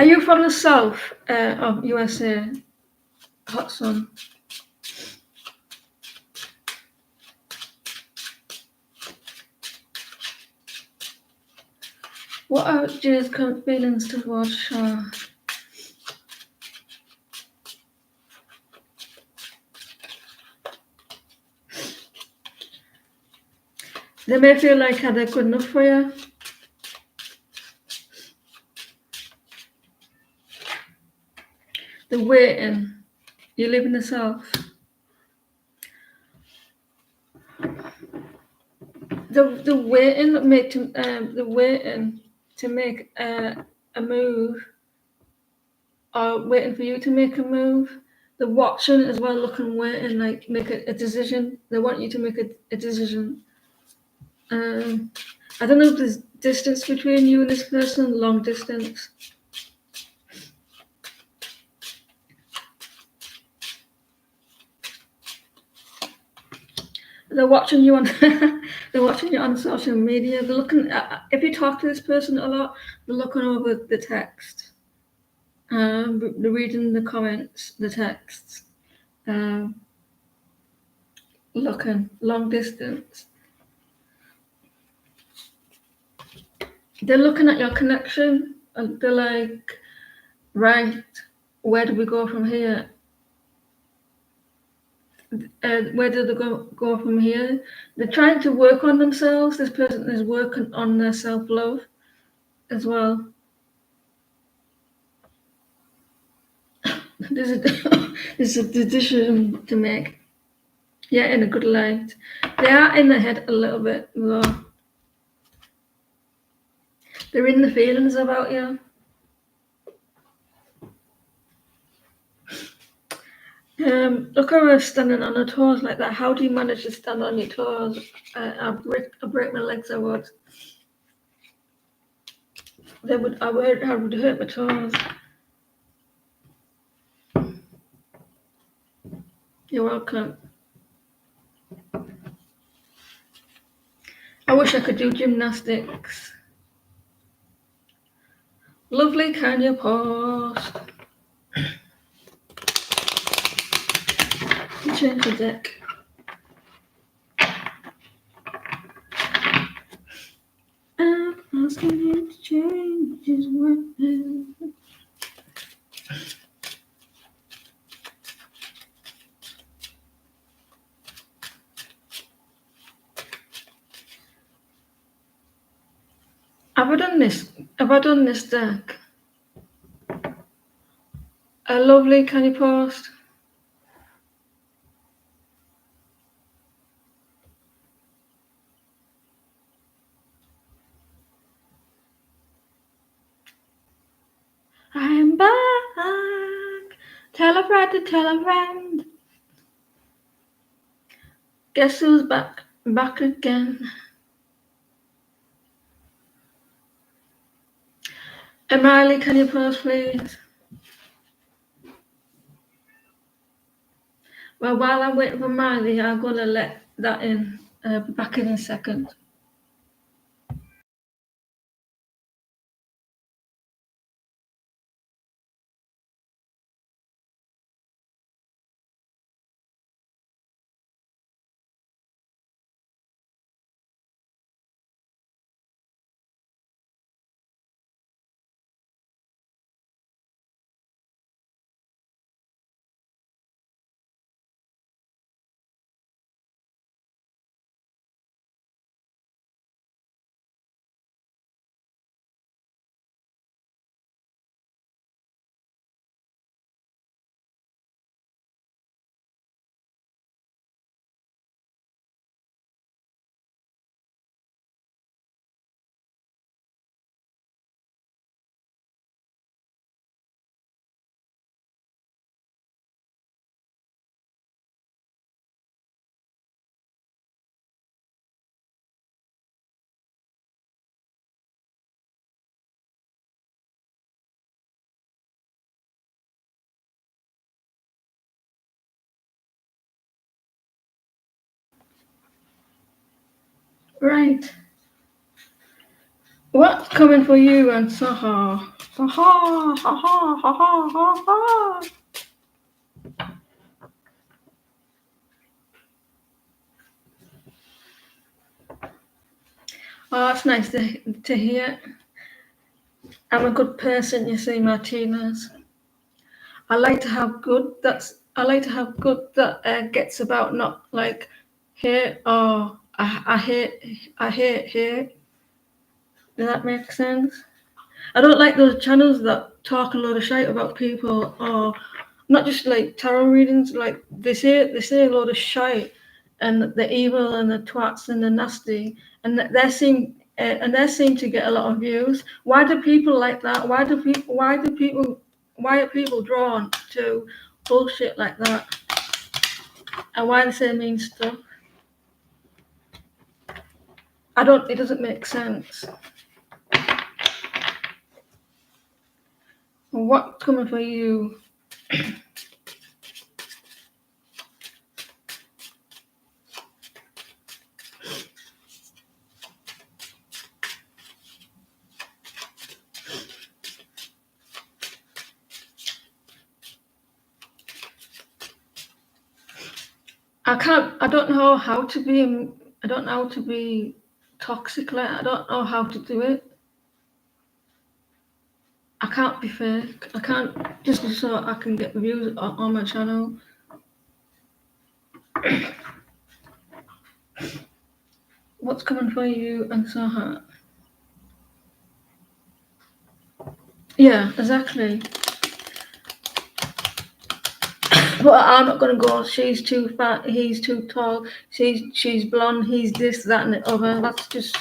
Are you from the south of USA? Hot sun. What are Jay's current feelings towards Shah? They may feel like they're good enough for you. They're waiting. You live in the south. The waiting to make a move, or waiting for you to make a move. They're watching as well, looking, waiting, like make a decision. They want you to make a decision. I don't know if there's distance between you and this person, long distance. They're watching you on they're watching you on social media. They're looking at, if you talk to this person a lot, they're looking over the text. They're reading the comments, the texts. Looking long distance. They're looking at your connection and they're like, right, where do we go from here? Where do they go from here? They're trying to work on themselves. This person is working on their self-love as well. There's a decision to make. Yeah, in a good light. They are in the head a little bit though. They're in the feelings about you. Look at her standing on her toes like that. How do you manage to stand on your toes? I break my legs. I would. I would hurt my toes. You're welcome. I wish I could do gymnastics. Lovely, can you post? Change the deck. I'm asking you to change his weapon. Have I done this? Have I done this deck? A lovely, can you post? I'm back. Tell a friend to tell a friend. Guess who's back? Back again. Emily, can you post, please? Well, while I'm waiting for Miley, I'm gonna let that in. Be back in a second. Right. What's coming for you and Sahar? Ha ha ha ha ha ha ha ha. Oh, that's nice to hear. I'm a good person, you see, Martinez. I like to have good. I like to have good that gets about, not like hate or I hate. I hate hate. Does that make sense? I don't like those channels that talk a lot of shit about people, or not just like tarot readings. Like they say a lot of shit, and the evil and the twats and the nasty, and they seem to get a lot of views. Why do people like that? Why are people drawn to bullshit like that? And why they say mean stuff? It doesn't make sense. What's coming for you? I don't know how to be. I don't know how to be toxic. Like, I don't know how to do it. I can't be fake. I can't just so I can get views on my channel. What's coming for you and Saha? Yeah, exactly. But I'm not gonna go. She's too fat. He's too tall. She's blonde. He's this, that, and the other. That's just.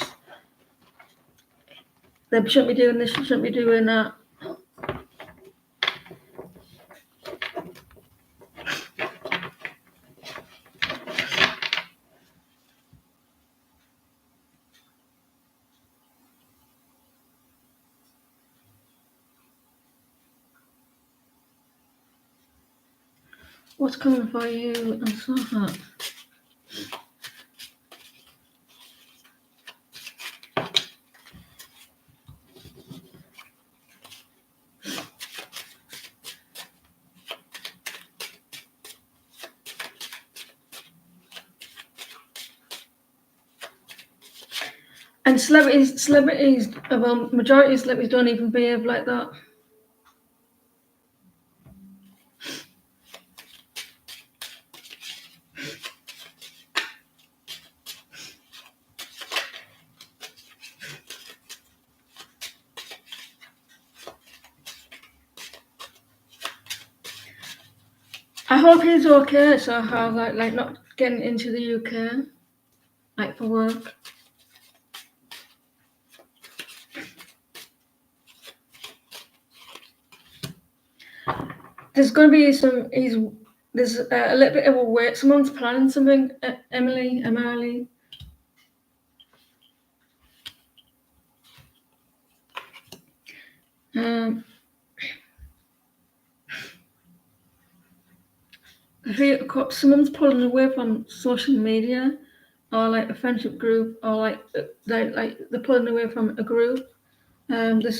They shouldn't be doing this. They shouldn't be doing that. What's coming for you and Saha? And celebrities, well, majority of celebrities don't even behave like that. I hope he's okay. So how like not getting into the UK, like for work. There's going to be there's a little bit of a wait. Someone's planning something. Emily. Um, someone's pulling away from social media, or like a friendship group, or like they're pulling away from a group. There's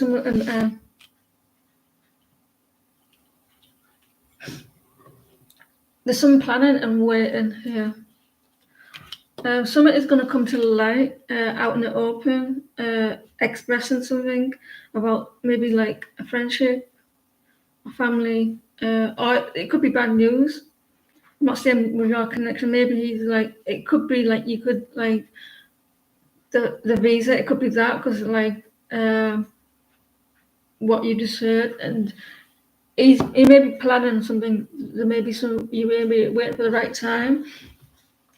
some planning and waiting here. Something is going to come to light, out in the open, expressing something about maybe like a friendship, a family, or it could be bad news. I'm not saying with your connection. Maybe he's like, it could be like you could like the visa. It could be that because like what you just heard, and he may be planning something. There may be you may be waiting for the right time.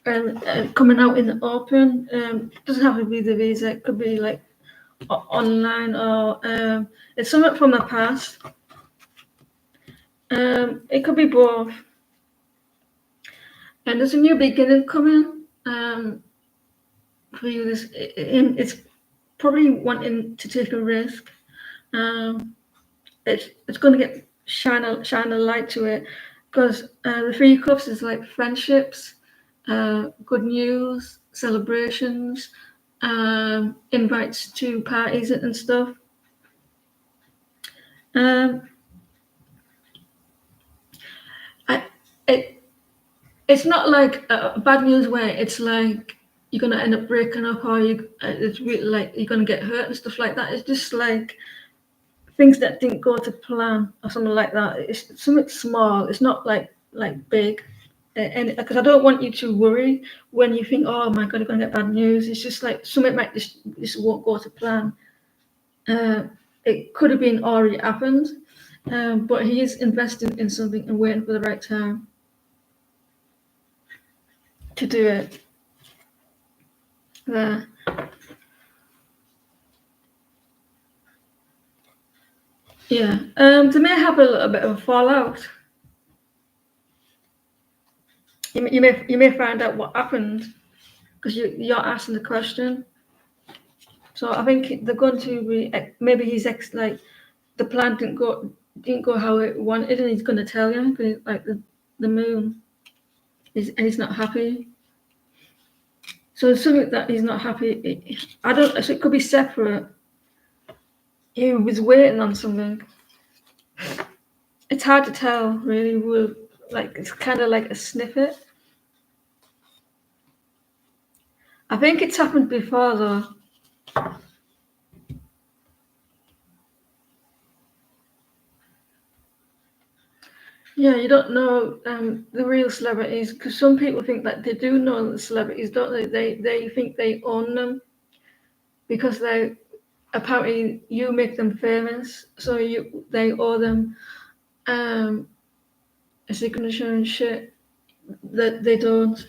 And coming out in the open, doesn't have to be the visa. It could be like online, or it's something from the past. It could be both. And there's a new beginning coming for you. It's probably wanting to take a risk. It's going to get shine a light to it, because the Three of Cups is like friendships, good news, celebrations, invites to parties and stuff. Um, I, it's not like bad news where it's like you're gonna end up breaking up, or it's really like you're gonna get hurt and stuff like that. It's just like things that didn't go to plan or something like that. It's something small. It's not like big. And because I don't want you to worry when you think, oh my god, you're gonna get bad news. It's just like something might just won't go to plan. Uh, it could have been already happened, but he is investing in something and waiting for the right time to do it. There. Yeah. They may have a little bit of a fallout. You may find out what happened because you're asking the question. So I think they're going to be maybe like the plan didn't go how it wanted, and he's going to tell you because like the moon and he's not happy. So it's something that he's not happy. I don't. So it could be separate. He was waiting on something. It's hard to tell, really. It's kind of like a snippet. I think it's happened before, though. Yeah, you don't know the real celebrities because some people think that they do know the celebrities, don't they? They think they own them because they apparently you make them famous, so they owe them a signature and shit that they don't.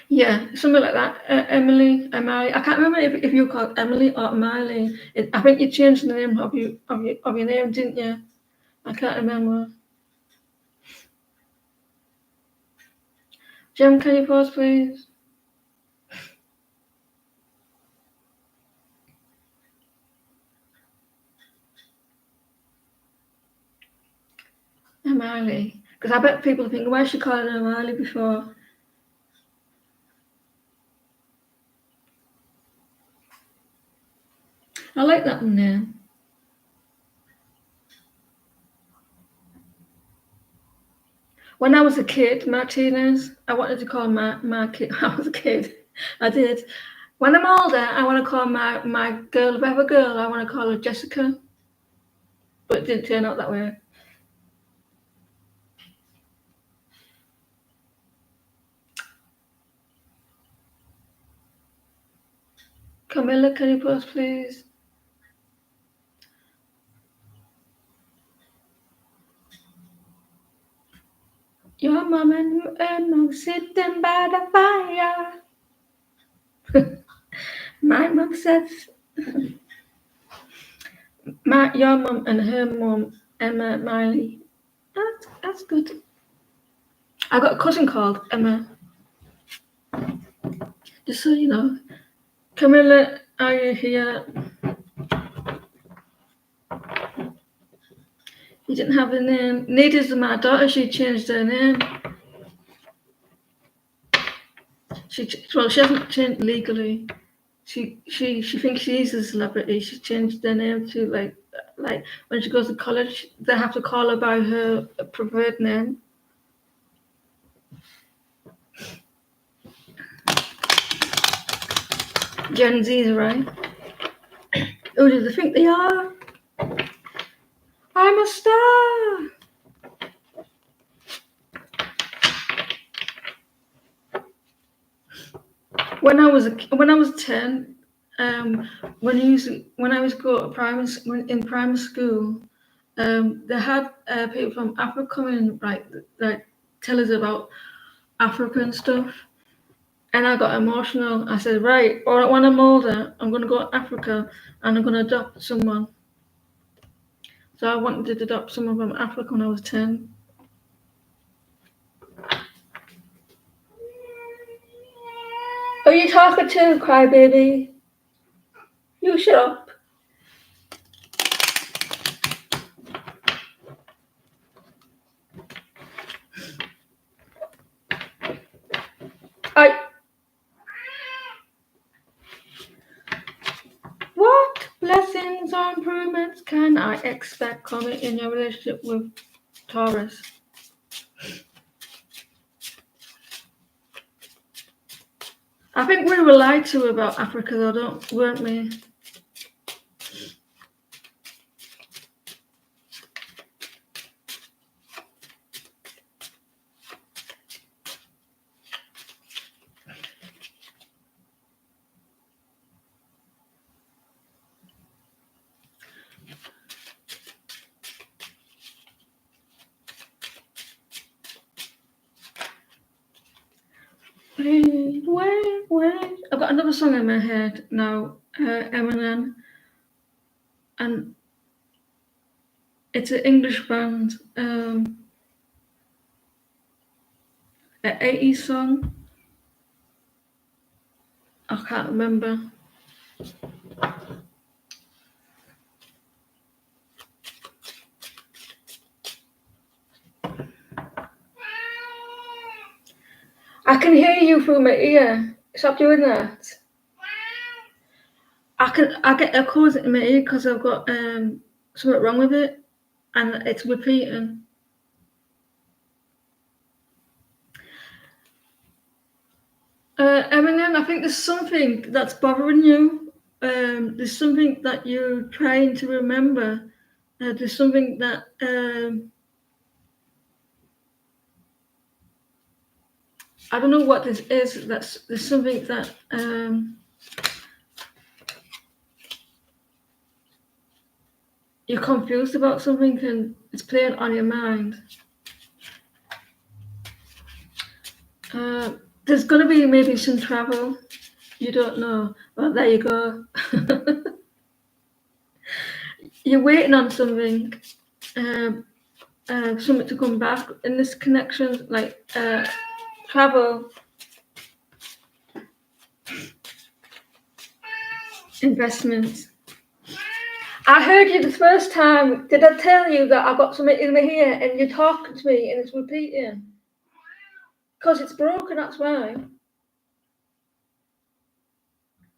Yeah, something like that. Emily. I can't remember if you called Emily or Emily. I think you changed the name of your name, didn't you? I can't remember. Jem, can you pause, please? Emily. Because I bet people think, why is she calling her Emily before? I like that name. When I was a kid, Martinez, I wanted to call my kid. I was a kid. I did. When I'm older, I want to call my girl, if I have a girl, I want to call her Jessica. But it didn't turn out that way. Camilla, can you pause, please? Your mom and mom sitting by the fire. My mom says, your mom and her mom, Emma Miley. That's good. I got a cousin called Emma. Just so you know. Camilla, are you here? You didn't have a name. Neither did my daughter. She changed her name. She hasn't changed legally. She thinks she's a celebrity. She changed her name to like when she goes to college, they have to call her by her preferred name. Gen Z's, right? Who do they think they are? I'm a star. When I was 10, when I was in primary school, they had people from Africa come in, like tell us about African stuff, and I got emotional. I said, right, or when I'm older, I'm gonna go to Africa and I'm gonna adopt someone. So I wanted to adopt someone from Africa when I was 10. Are you talking to, crybaby? You shut up. I improvements can I expect coming in your relationship with Taurus? I think we were lied to about Africa, though, weren't we? Wait. I've got another song in my head now, Eminem, and it's an English band, an 80s song. I can't remember. I can hear you through my ear. Stop doing that. I get echoes in my ear because I've got something wrong with it, and it's repeating. Eminem, I think there's something that's bothering you. There's something that you're trying to remember. There's something that I don't know what this is. There's something that you're confused about something and it's playing on your mind. There's going to be maybe some travel. You don't know. Well, there you go. You're waiting on something. Something to come back in this connection, like travel, investments. I heard you the first time. Did I tell you that I got something in my ear and you're talking to me and it's repeating? Because it's broken, that's why.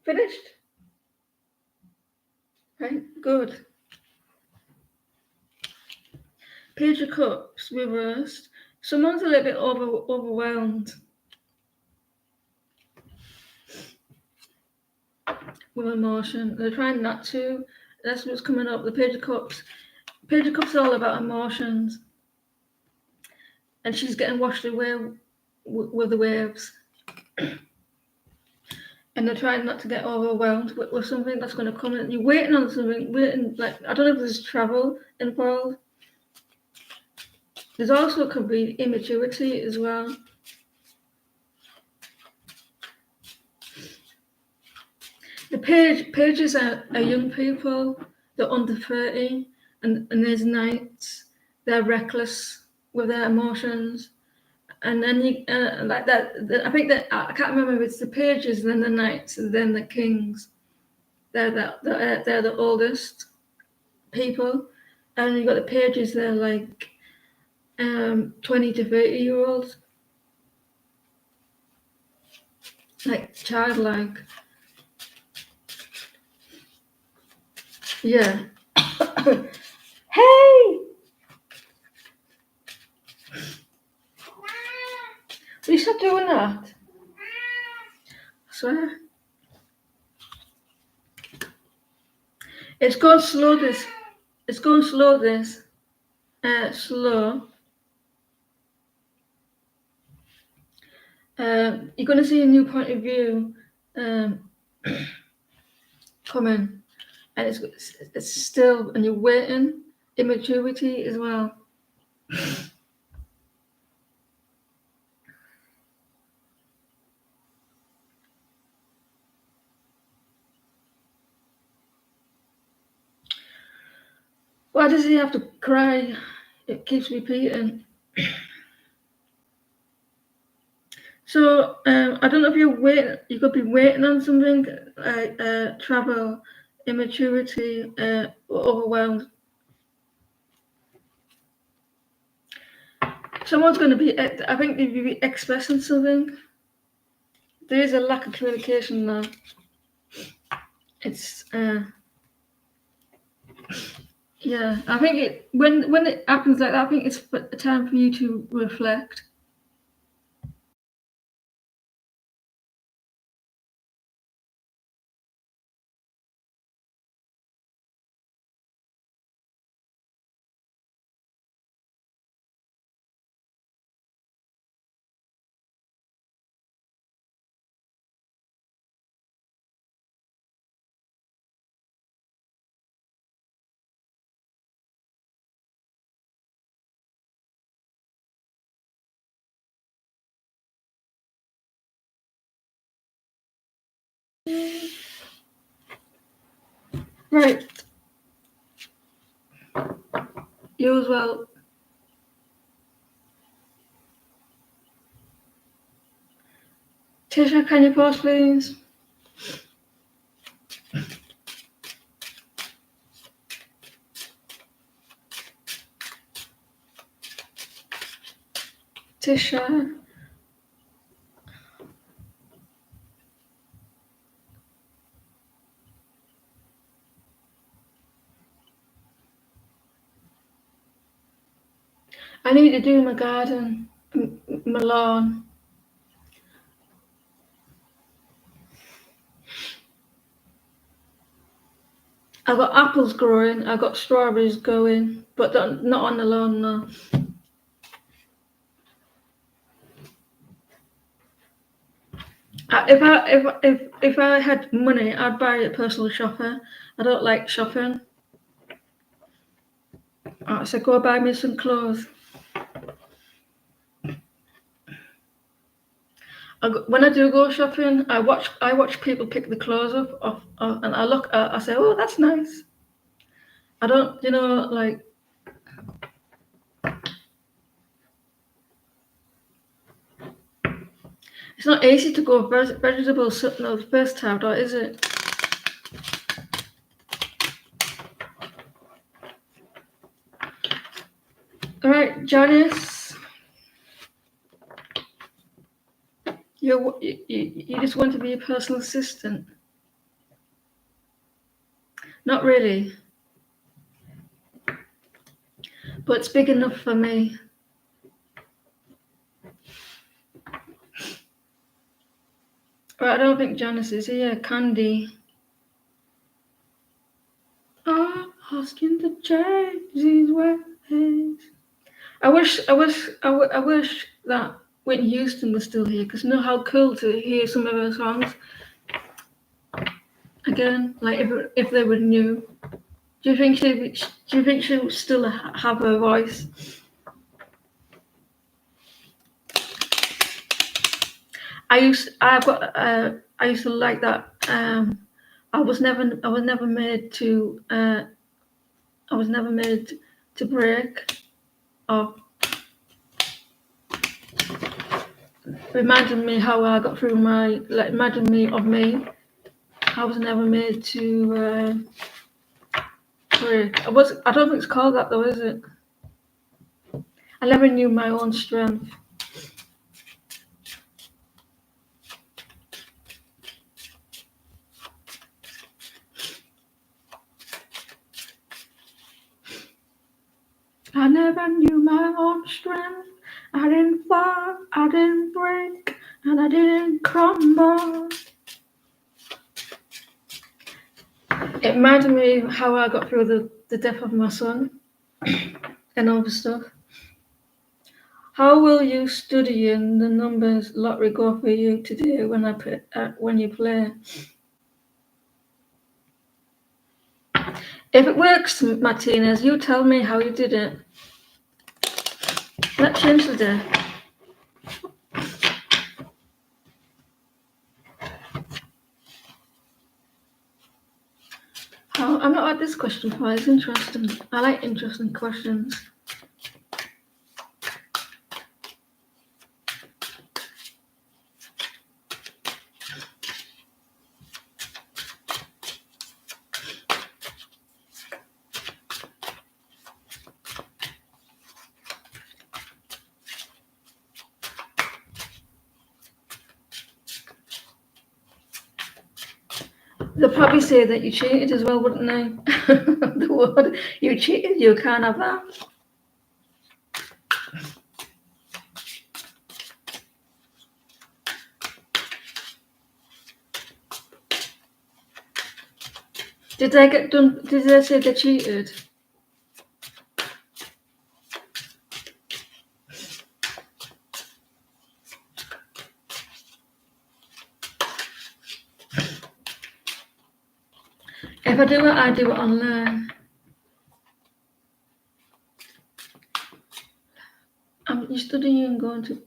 Finished? Right, good. Page of Cups reversed. Someone's a little bit overwhelmed with emotion. They're trying not to. That's what's coming up. The Page of Cups. Page of Cups is all about emotions. And she's getting washed away with the waves. And they're trying not to get overwhelmed with something that's going to come in. You're waiting on something, like, I don't know if there's travel involved. There's also could be immaturity as well. The pages are young people, they're under 30, and there's knights, they're reckless with their emotions. And then you like that. I think that I can't remember if it's the pages, then the knights, and then the kings. They're the oldest people, and you got the pages. They're like 20 to 30-year-olds, like childlike. Yeah. Hey. Will you stop doing that? I swear. It's going slow. It's going slow. Slow. You're going to see a new point of view coming, and it's still, and you're waiting. Immaturity as well. Why does he have to cry? It keeps repeating. So I don't know if you're waiting. You could be waiting on something like travel, immaturity, overwhelmed. Someone's going to be. I think they'll be expressing something. There is a lack of communication now. It's Yeah, I think when it happens like that, I think it's a time for you to reflect. Right, you as well. Tisha, can you pause, please? Tisha. I need to do my garden, my lawn. I've got apples growing, I've got strawberries going, but not on the lawn, no. If I had money, I'd buy a personal shopper. I don't like shopping. So go buy me some clothes. When I do go shopping, I watch people pick the clothes up and I look. I say, oh, that's nice. I don't, like. It's not easy to go vegetables no, first time, though, is it? All right, Janice, you just want to be a personal assistant? Not really, but it's big enough for me. Right, I don't think Janice is here. Candy. I'm asking to change these ways. I wish that Whitney Houston was still here, because you know how cool to hear some of her songs again, like if they were new. Do you think she would still have her voice? I used to like that. I was never made to break. Or reminded me how I got through reminded me of me. I was never made to break. I don't think it's called that though, is it? I never knew my own strength. I never knew my own strength. I didn't fall, I didn't break, and I didn't crumble. It reminded me how I got through the death of my son and all the stuff. How will you studying the numbers lottery go for you today when you play? If it works, Martinez, you tell me how you did it. Let's change the day. I've not had this question before. It's interesting. I like interesting questions. They'll probably say that you cheated as well, wouldn't they? The word you cheated, you can't have that. Did they get done? Did they say they cheated? If I do it, I do it online. You studying and going to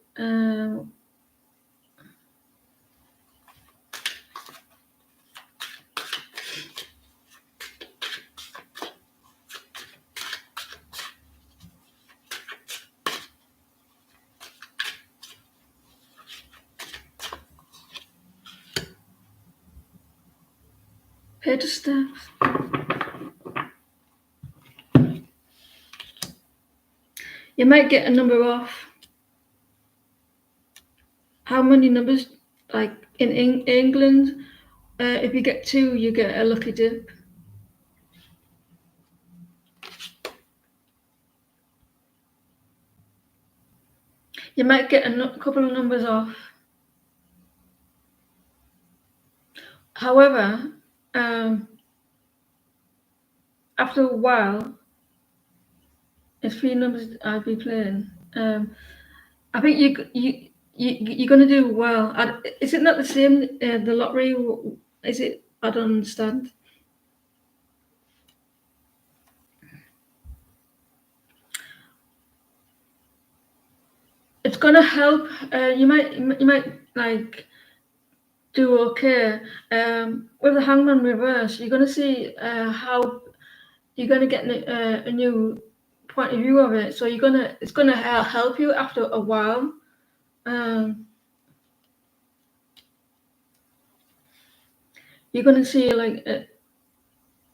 page steps. You might get a number off. How many numbers? Like in England, if you get 2, you get a lucky dip. You might get a couple of numbers off. However, after a while, it's 3 numbers I'd be playing. I think you're going to do well. Is it not the same, the lottery? Is it? I don't understand. It's going to help. You might like do okay. With the Hangman reverse, you're going to see how you're going to get a new point of view of it. So it's going to help you after a while. You're going to see like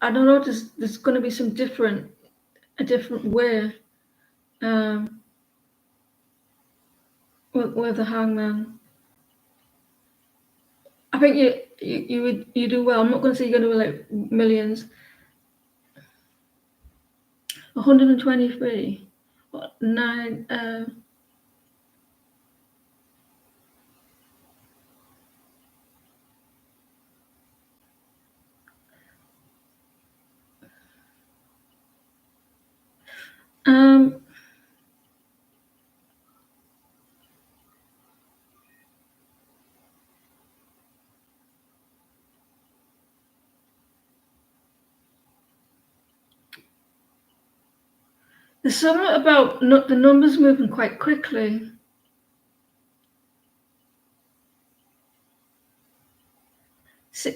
I don't know. There's going to be a different way with the Hangman. I think you do well. I'm not going to say you're going to do like millions. 123. What, 9? There's something about the numbers moving quite quickly.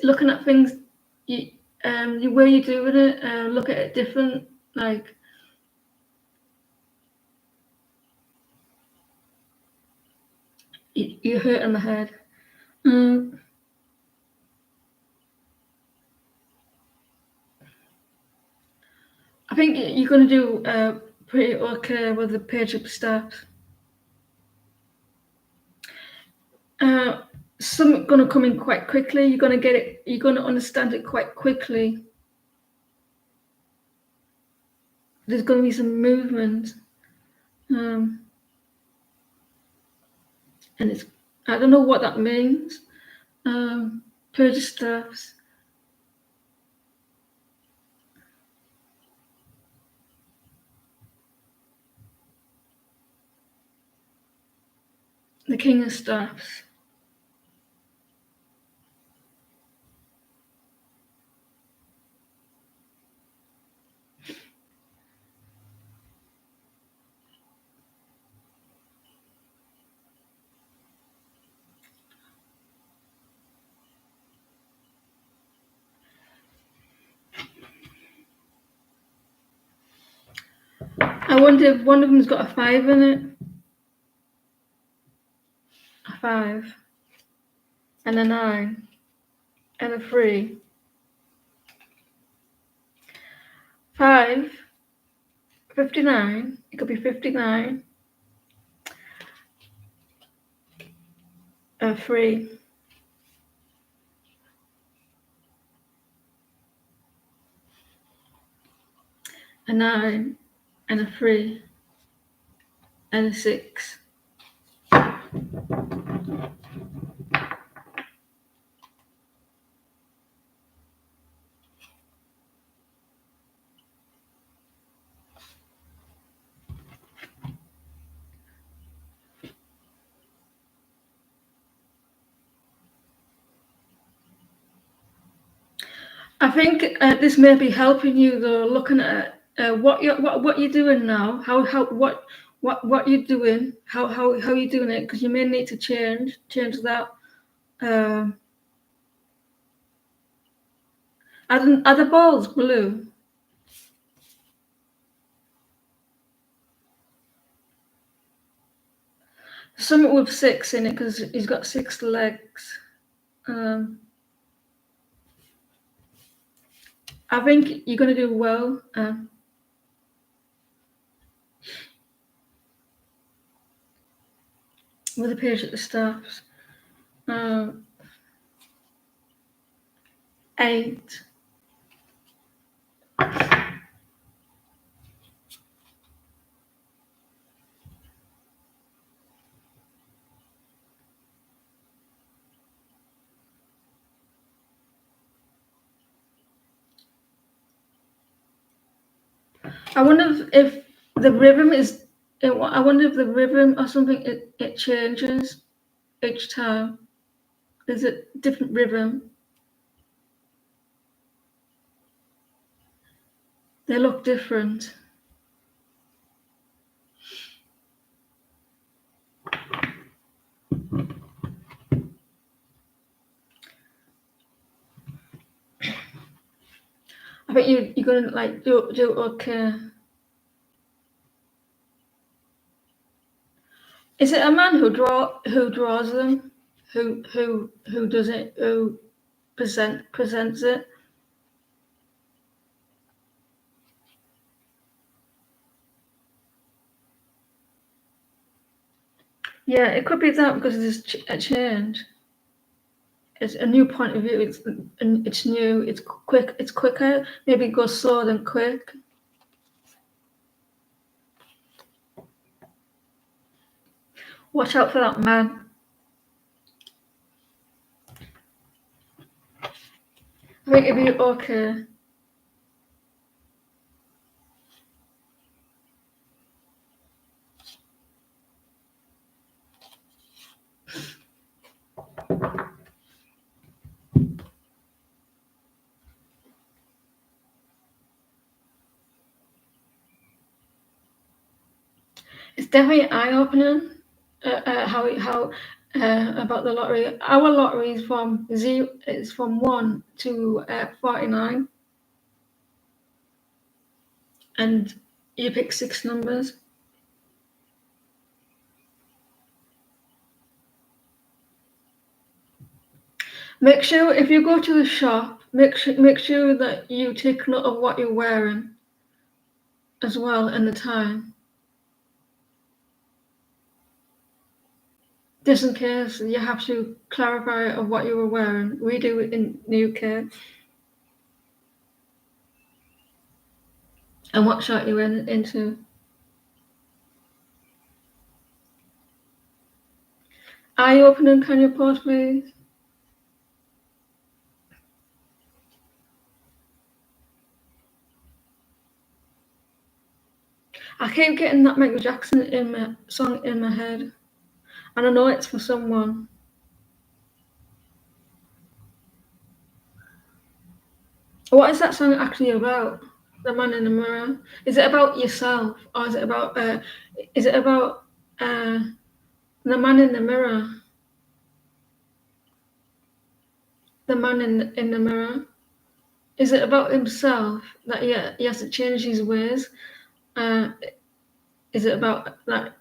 Looking at things, the way you're doing it, look at it different. Like you're hurting my head. I think you're going to do pretty okay with the page up steps. Some going to come in quite quickly. You're going to get it. You're going to understand it quite quickly. There's going to be some movement, and it's I don't know what that means. Page of steps. The King of Staffs. I wonder if one of them's got a 5 in it. A 5. And a 9. And a 3. 5. 59. It could be 59. A 3. a 9, and a 3, and a 6. I think this may be helping you though, looking at what you're doing now, what you're doing, how you're doing it, because you may need to change that. Are the balls blue? Something with 6 in it because he's got 6 legs. I think you're going to do well. With the page at the staffs. 8. I wonder if the rhythm is. I wonder if the rhythm or something it changes each time. There's a different rhythm. They look different. I think you're gonna like do okay. Is it a man who draws them? Who does it? Who presents it? Yeah, it could be that because there's a change. It's a new point of view. It's new. It's quick. It's quicker. Maybe it goes slower than quick. Watch out for that man. I think it'll be okay. It's definitely eye-opening. How about the lottery? Our lottery is from 0. It's from 1 to 49, and you pick 6 numbers. Make sure if you go to the shop, make sure that you take note of what you're wearing as well and the time. Just in case you have to clarify of what you were wearing. We do it in the UK. And what shirt you went into. Eye opening, can you pause please? I keep getting that Michael Jackson song in my head. And I know it's for someone. What is that song actually about? The Man in the Mirror? Is it about yourself? Or is it about the man in the mirror? The man in the mirror? Is it about himself that he has to change his ways? Is it about that?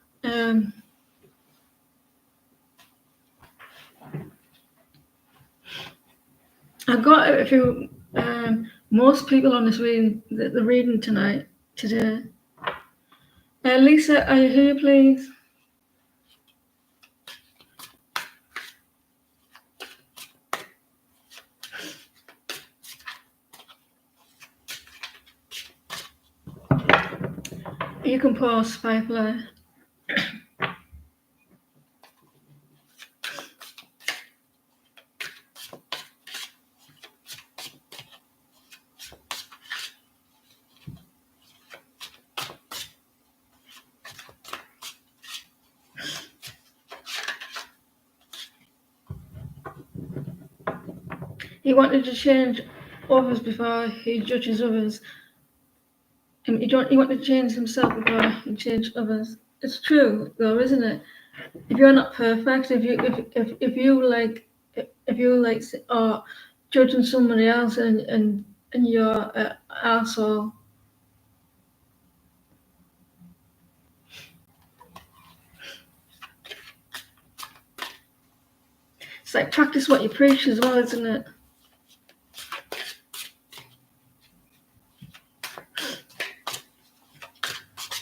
I got a few. Most people on this reading, the reading today. Lisa, are you here, please? You can pause Firefly. He wanted to change others before he judges others. And he wanted to change himself before he changed others. It's true, though, isn't it? If you're not perfect, if you like are judging somebody else and you're an asshole. It's like practice what you preach as well, isn't it?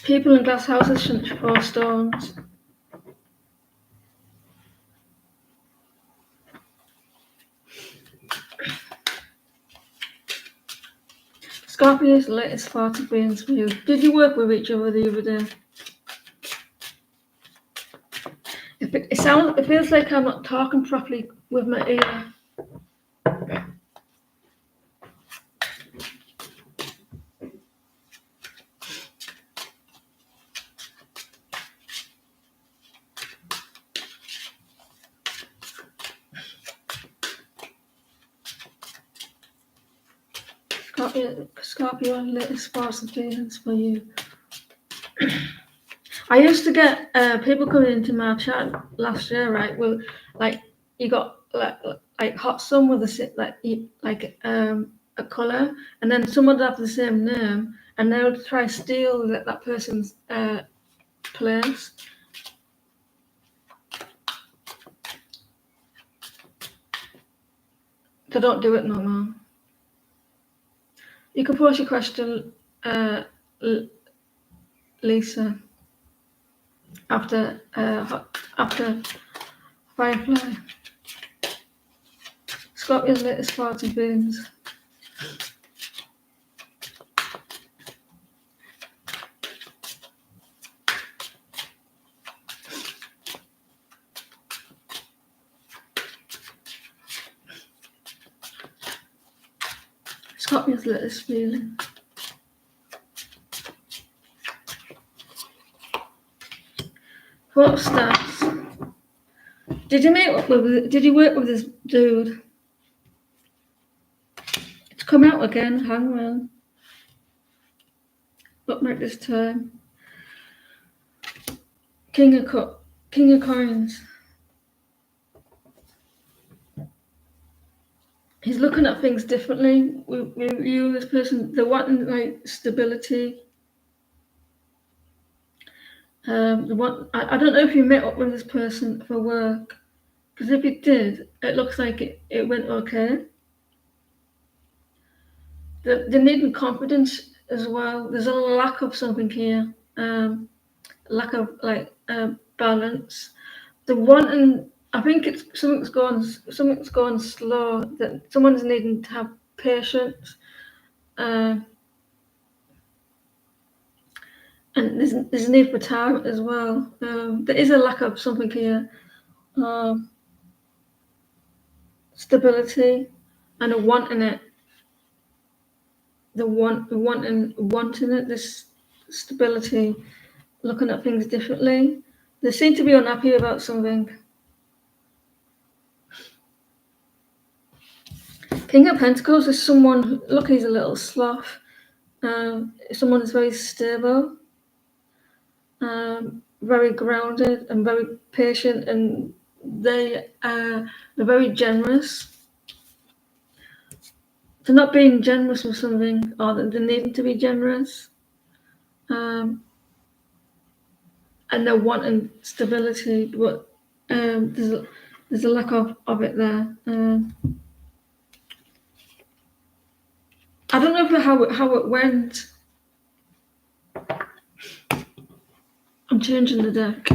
People in glass houses shouldn't throw stones. Scorpio's latest thought of beings for you. Did you work with each other the other day? It feels like I'm not talking properly with my ear. Scorpio, latest thoughts and feelings for you. I used to get people coming into my chat last year, right? Well, like you got like hot sun with a color, and then someone would have the same name, and they would try steal that person's place. They don't do it no more. You can pose your question, Lisa, after Firefly. Scorpio's latest thoughts and feelings. Scorpio's latest feeling. What stats? Did you work with this dude? It's come out again, Hangman. Bookmark this time. King of Coins. He's looking at things differently. You, this person, they're wanting like stability. I don't know if you met up with this person for work, because if you did, it looks like it went okay. They're needing confidence as well. There's a lack of something here. Lack of balance. The wanting, I think it's something's going slow. That someone's needing to have patience. And there's a need for time as well. There is a lack of something here. Stability and a wanting it. Wanting it, this stability, looking at things differently. They seem to be unhappy about something. King of Pentacles is someone, look, he's a little sloth. Someone who's very stable, very grounded and very patient, and they're very generous. They're not being generous with something, or they're needing to be generous. And they're wanting stability, but there's a lack of it there. I don't know how it went. I'm changing the deck.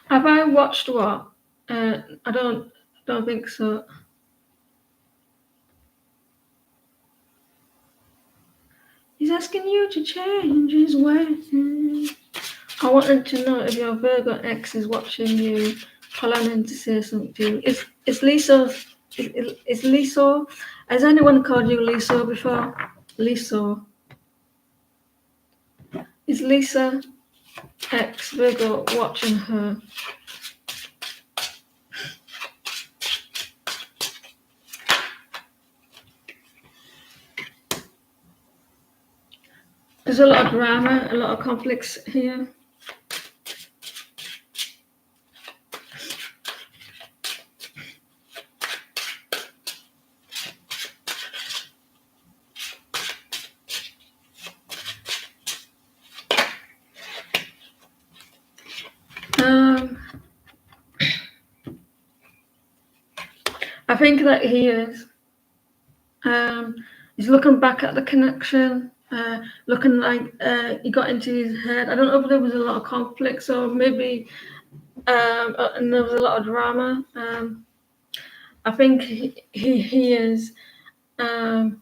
Have I watched what? I don't think so. He's asking you to change his ways. I wanted to know if your Virgo ex is watching you, planning to say something to you. Is Lisa? Is Lisa? Has anyone called you Lisa before? Lisa. Is Lisa ex Virgo watching her? There's a lot of drama, a lot of conflicts here. I think that he is. He's looking back at the connection, looking like he got into his head. I don't know if there was a lot of conflict, so maybe, and there was a lot of drama. I think he is. I'm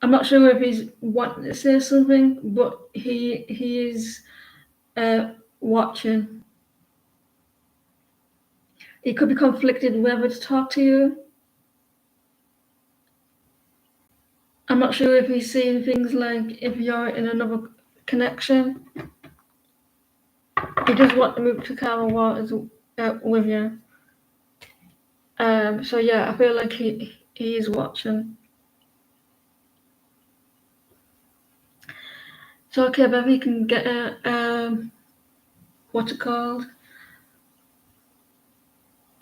not sure if he's wanting to say something, but he is watching. He could be conflicted whether to talk to you. I'm not sure if he's saying things like if you're in another connection. He does want to move to calmer waters with you. So yeah, I feel like he is watching. So okay, maybe you can get a what's it called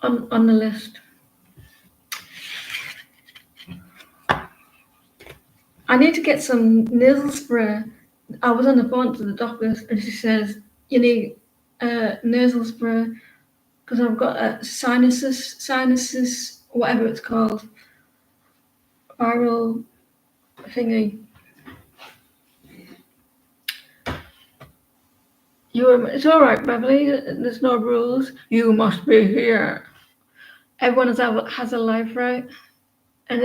on the list. I need to get some nasal spray. I was on the phone to the doctor and she says you need nasal spray because I've got a sinuses, whatever it's called, viral thingy. It's all right, Beverly. There's no rules. You must be here. Everyone has a life, right? And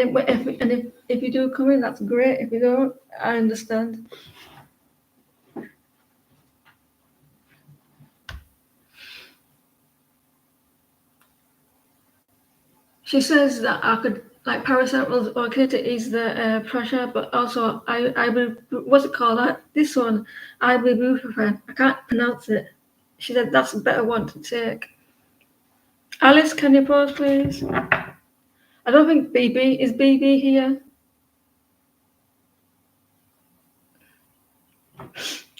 if you do come in, that's great. If you don't, I understand. She says that I could like paracetamol is okay to ease the pressure, but also I what's it called? This one, ibuprofen. I can't pronounce it. She said that's a better one to take. Alice, can you pause, please? I don't think BB is BB here. I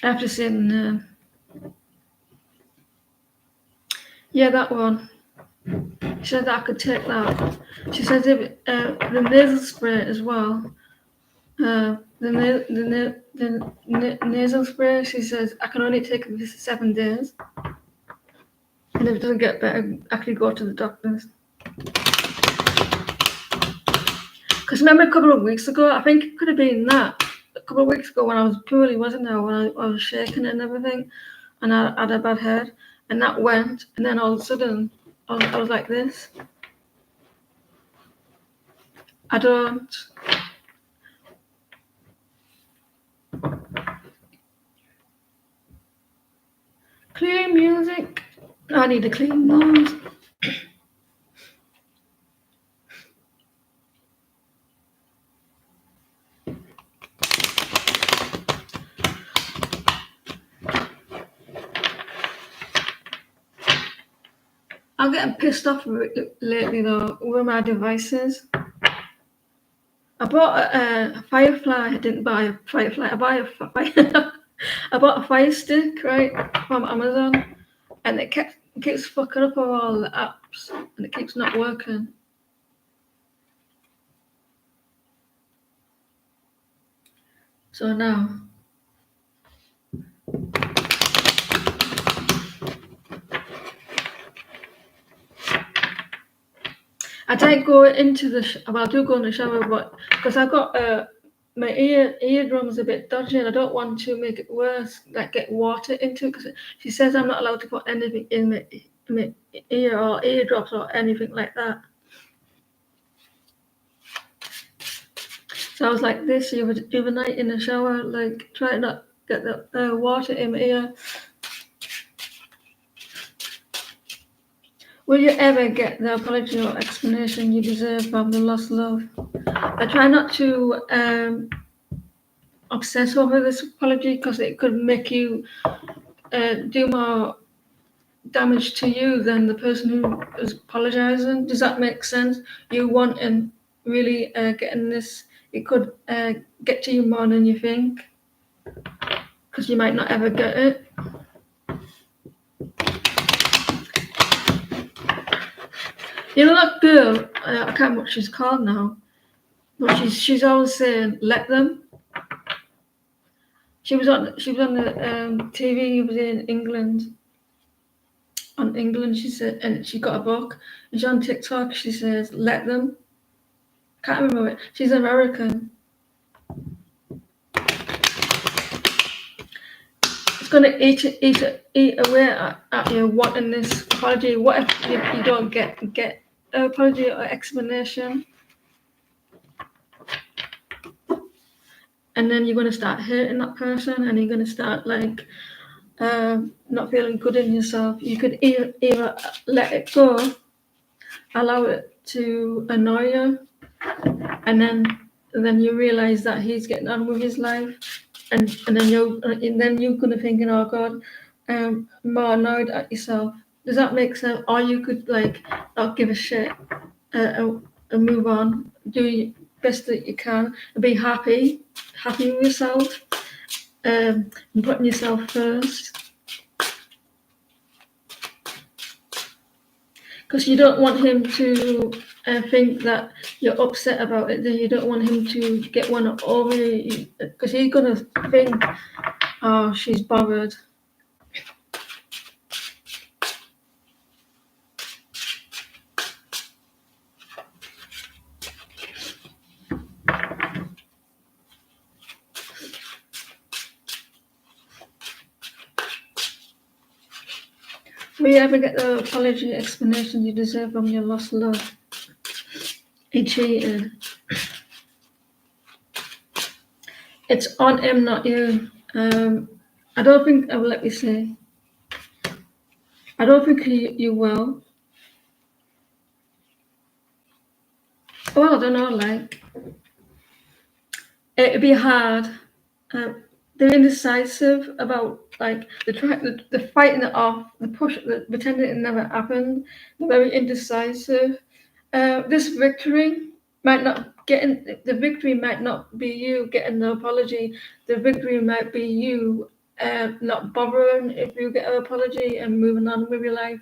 have to say the name. Yeah, that one. She said that I could take that. She says if the nasal spray as well. The nasal spray. She says I can only take this for 7 days, and if it doesn't get better, actually go to the doctors. Because remember a couple of weeks ago, I think it could have been that. A couple of weeks ago when I was poorly, wasn't I? When I was shaking and everything, and I had a bad head, and that went, and then all of a sudden, I was like this. I don't. Clear music. I need to clean those. I'm getting pissed off lately though with my devices. I bought a Firefly. I didn't buy a Firefly. I bought a Fire Stick, right, from Amazon, and it keeps fucking up all the apps, and it keeps not working. So now, I don't go into the well, I do go in the shower, but because I've got my eardrum's a bit dodgy, and I don't want to make it worse, like get water into it. Because she says I'm not allowed to put anything my ear or eardrops or anything like that. So I was like this the other night in the shower, like trying not get the water in my ear. Will you ever get the apology or explanation you deserve from the lost love? I try not to obsess over this apology because it could make you do more damage to you than the person who is apologizing. Does that make sense? You want and really getting this, it could get to you more than you think because you might not ever get it. You know that girl, I can't remember what she's called now, but she's always saying, let them. She was on the TV. Was in England. On England, she said, and she got a book. And she's on TikTok. She says, "Let them." Can't remember it. She's American. It's gonna eat away at you wanting this apology. What if you don't get an apology or explanation? And then you're gonna start hurting that person, and you're gonna start like not feeling good in yourself. You could either let it go, allow it to annoy you, and then you realize that he's getting on with his life, and then you're gonna thinking, oh God, more annoyed at yourself. Does that make sense? Or you could like not give a shit and move on, do your best that you can, and be happy with yourself, and putting yourself first. Because you don't want him to think that you're upset about it. You don't want him to get one over you, because he's gonna think, "Oh, she's bothered." Will you ever get the apology explanation you deserve from your lost love? He cheated. It's on him, not you. I don't think I will let you say. I don't think you will. Well, I don't know. Like it'd be hard. They're indecisive about like they're fighting it off. The push, pretending it never happened. They're very indecisive. This victory might not the victory might not be you getting the apology. The victory might be you not bothering if you get an apology and moving on with your life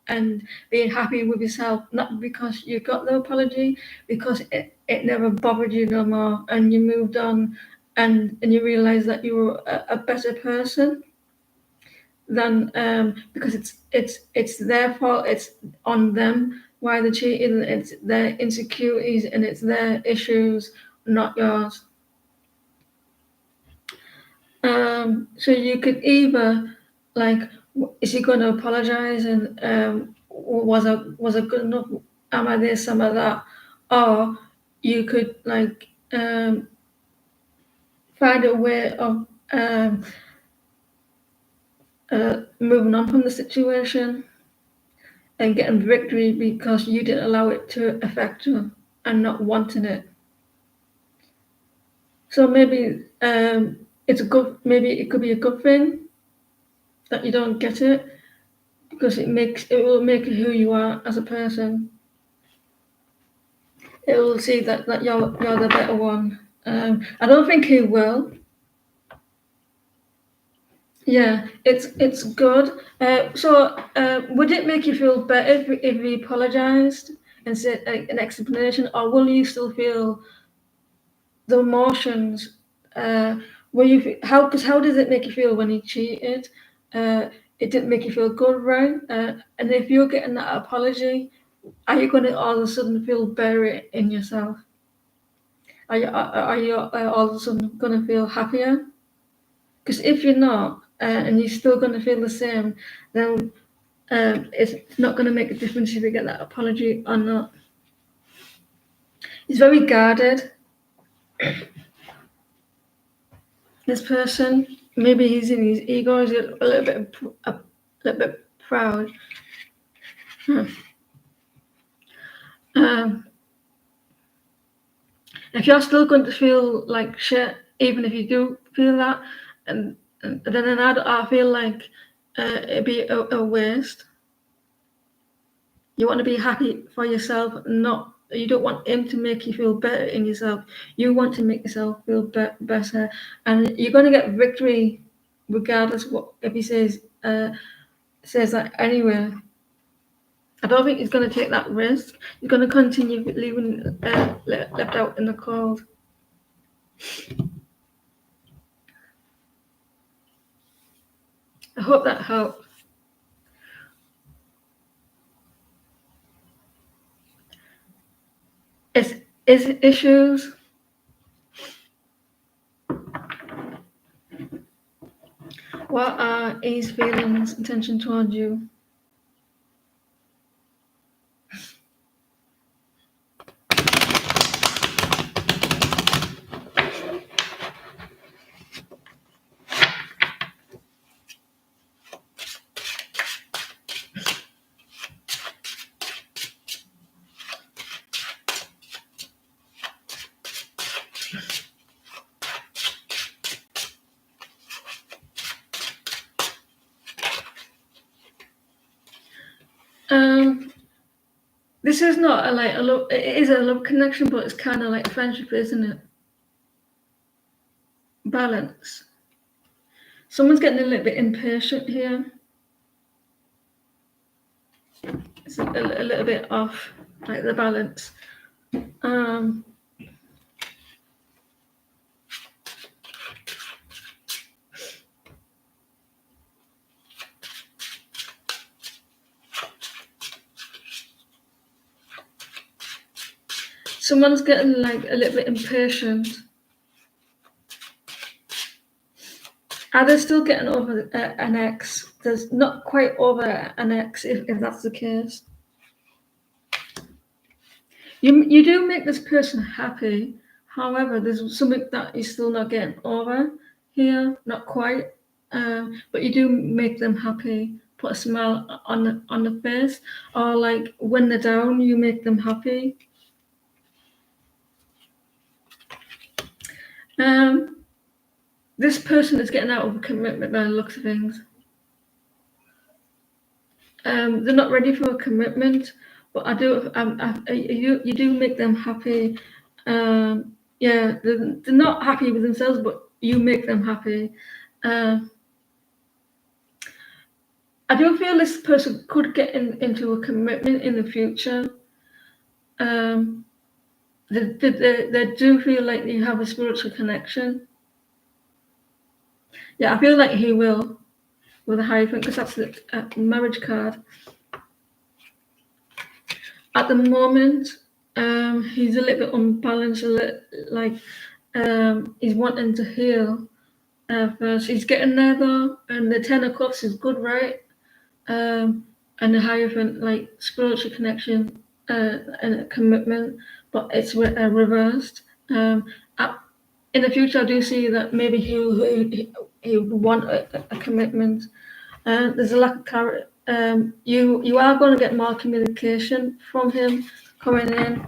and being happy with yourself, not because you got the apology, because it never bothered you no more and you moved on and you realize that you were a better person than because it's their fault, it's on them why they're cheating, it's their insecurities and it's their issues, not yours. So you could either like, is he going to apologize and was I good enough? Am I this? Am I that? Or you could like find a way of moving on from the situation and getting victory because you didn't allow it to affect you and not wanting it. So maybe it's a good. Maybe it could be a good thing that you don't get it because it will make who you are as a person. It will see that you're the better one. I don't think he will. Yeah, it's good. Would it make you feel better if we apologized and said an explanation, or will you still feel the emotions? Will you how? Because how does it make you feel when he cheated? It didn't make you feel good, right? And if you're getting that apology, are you going to all of a sudden feel better in yourself? Are you all of a sudden going to feel happier? Because if you're not, and you're still going to feel the same, then It's not going to make a difference if you get that apology or not. He's very guarded. This person, maybe he's in his ego, he's a little bit proud. If you're still going to feel like shit, even if you do feel that, and then I feel like it'd be a waste. You want to be happy for yourself, not you don't want him to make you feel better in yourself. You want to make yourself feel better, and you're going to get victory regardless what if he says that anyway. I don't think he's going to take that risk. He's going to continue leaving left out in the cold. I hope that helped. Is issues. What are his feelings, intention towards you? This is not a love. It is a love connection, but it's kind of like a friendship, isn't it? Balance. Someone's getting a little bit impatient here. It's a little bit off, like the balance. Someone's getting like a little bit impatient. Are they still getting over an ex? There's not quite over an ex, if that's the case. You do make this person happy. However, there's something that you're still not getting over here, not quite. But you do make them happy. Put a smile on the face, or like when they're down, you make them happy. This person is getting out of a commitment by the looks of things. They're not ready for a commitment, but you do make them happy. Yeah, they're not happy with themselves, but you make them happy. I do feel this person could get into a commitment in the future. They do feel like you have a spiritual connection. Yeah, I feel like he will with a Hierophant, because that's the marriage card. At the moment, he's a little bit unbalanced, he's wanting to heal first. He's getting there though, and the Ten of Cups is good, right? And the Hierophant, like spiritual connection and a commitment, but it's reversed. In the future, I do see that maybe he would want a commitment. There's a lack of clarity. You are going to get more communication from him coming in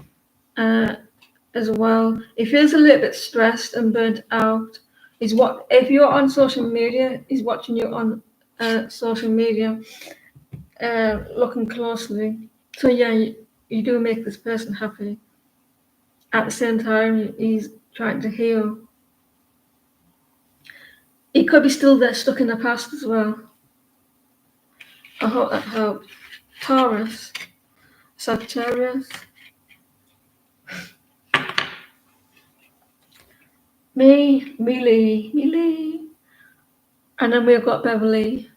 as well. He feels a little bit stressed and burnt out. If you're on social media, he's watching you on social media, looking closely. So yeah, you do make this person happy. At the same time, he's trying to heal. He could be still there, stuck in the past as well. I hope that helped. Taurus, Sagittarius, Millie, and then we've got Beverly.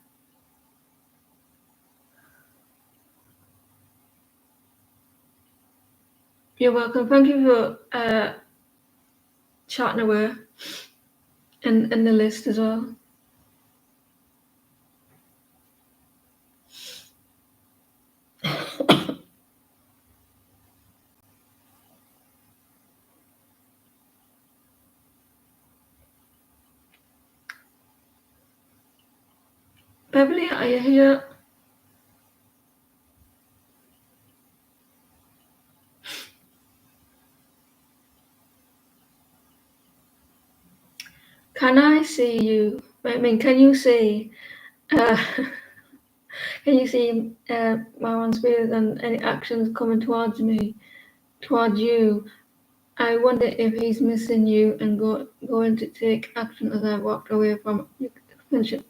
You're welcome. Thank you for chatting away in the list as well. Beverly, are you here? Can I see you? I mean, can you see? Uh, can you see Marwan Spears and any actions coming towards me, towards you? I wonder if he's missing you and going to take action as I walked away from your friendship.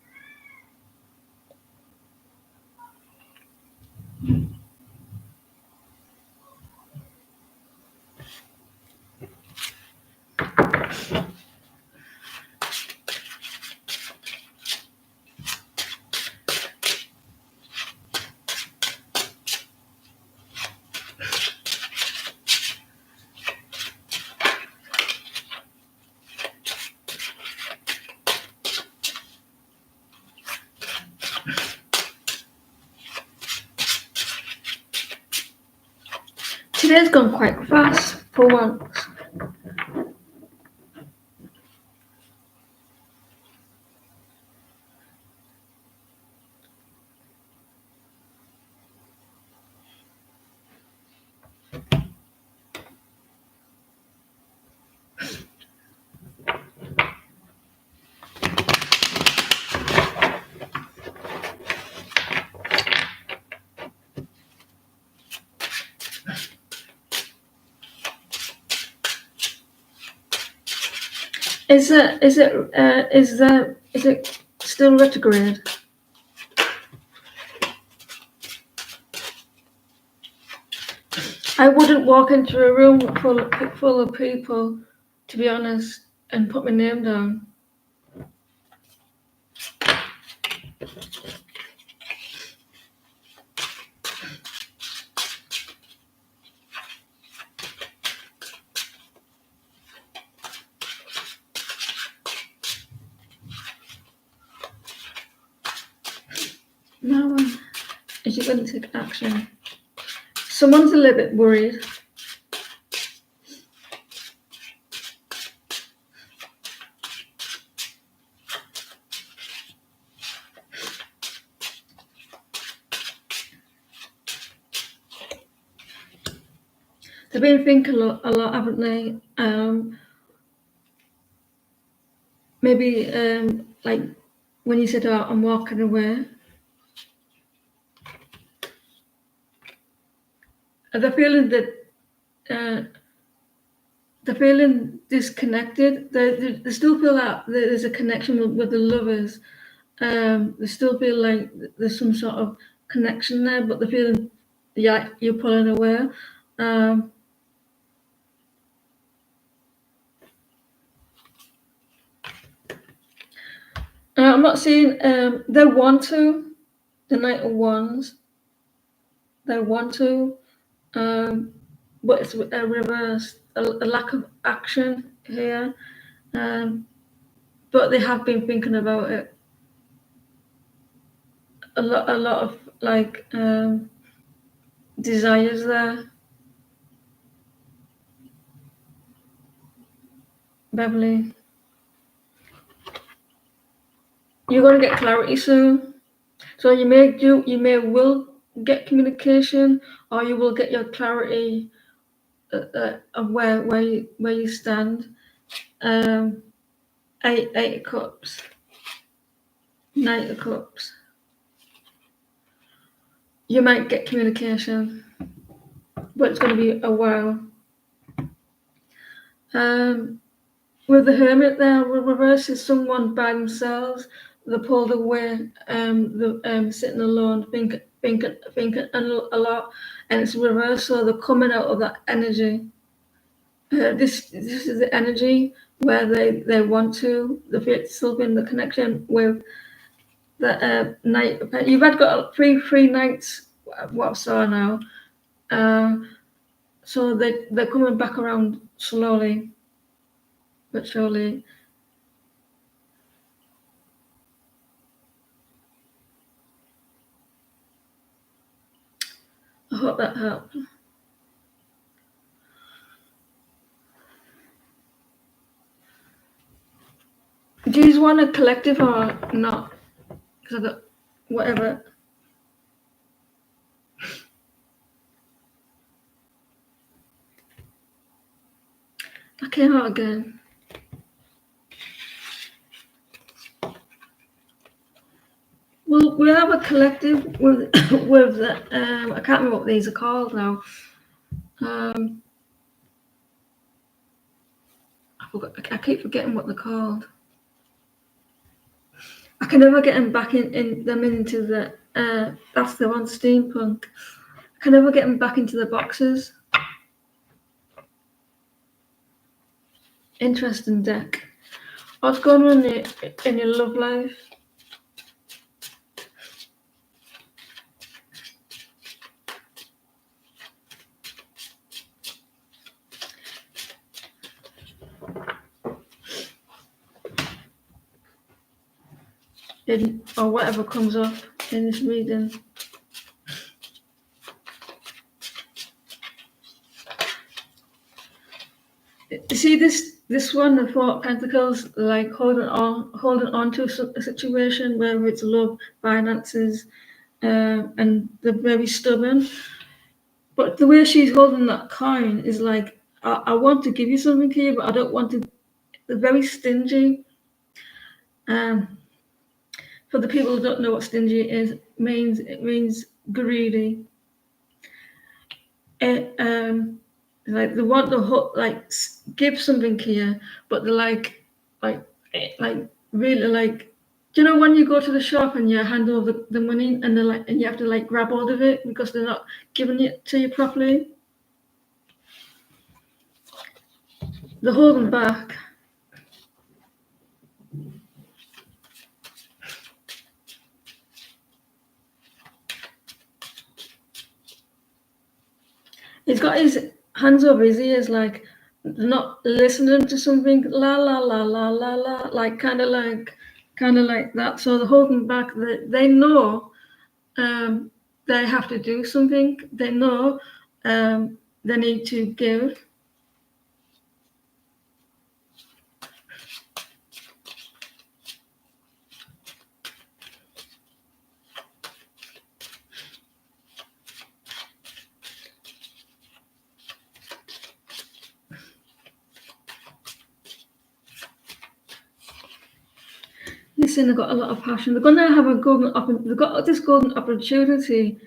Today's gone quite fast for once. Is it still retrograde? I wouldn't walk into a room full of people, to be honest, and put my name down. No one. Is you going to take action? Someone's a little bit worried. They've been thinking a lot, haven't they? Maybe like when you said, "Oh, I'm walking away," they're feeling that they're feeling disconnected. They still feel that there's a connection with the lovers. They still feel like there's some sort of connection there, but they're feeling, yeah, you're pulling away. Um, I'm not seeing. They want to. The Knight of Wands. They want to, but it's a reverse. A lack of action here. But they have been thinking about it. A lot of like desires there. Beverly, you're gonna get clarity soon. So you may will get communication, or you will get your clarity of where you stand. Um, eight of cups, Knight of cups. You might get communication, but it's going to be a while. With the Hermit there, we reverses someone by themselves. They pulled away, sitting alone, thinking a lot, and it's reversed. So they're coming out of that energy. This is the energy where they want to. They feel still in the connection with the Knight. You've had got three nights. What I saw now. So they're coming back around slowly but surely. I hope that helped. Do you want a collective or not? Because I got whatever. I came out again. We'll have a collective with with the, I can't remember what these are called now. I keep forgetting what they're called. I can never get them back in them into the that's the one, steampunk. I can never get them back into the boxes. Interesting deck. What's going on in your love life? Or whatever comes up in this reading. You see this one, the Four of Pentacles, like holding on to a situation, whether it's love, finances, and they're very stubborn. But the way she's holding that coin is like, I want to give you something here, but I don't want to. They're very stingy. For the people who don't know what stingy is, it means greedy. Like they want to give something here, but they're like really like, do you know when you go to the shop and you hand over the money and they're like, and you have to like grab hold of it because they're not giving it to you properly? They're holding back. He's got his hands over his ears, like not listening to something, la la la la la la, like kind of like that. So they're holding back. They know they have to do something. They know they need to give. Listen, they've got a lot of passion. They're going to have they've got this golden opportunity.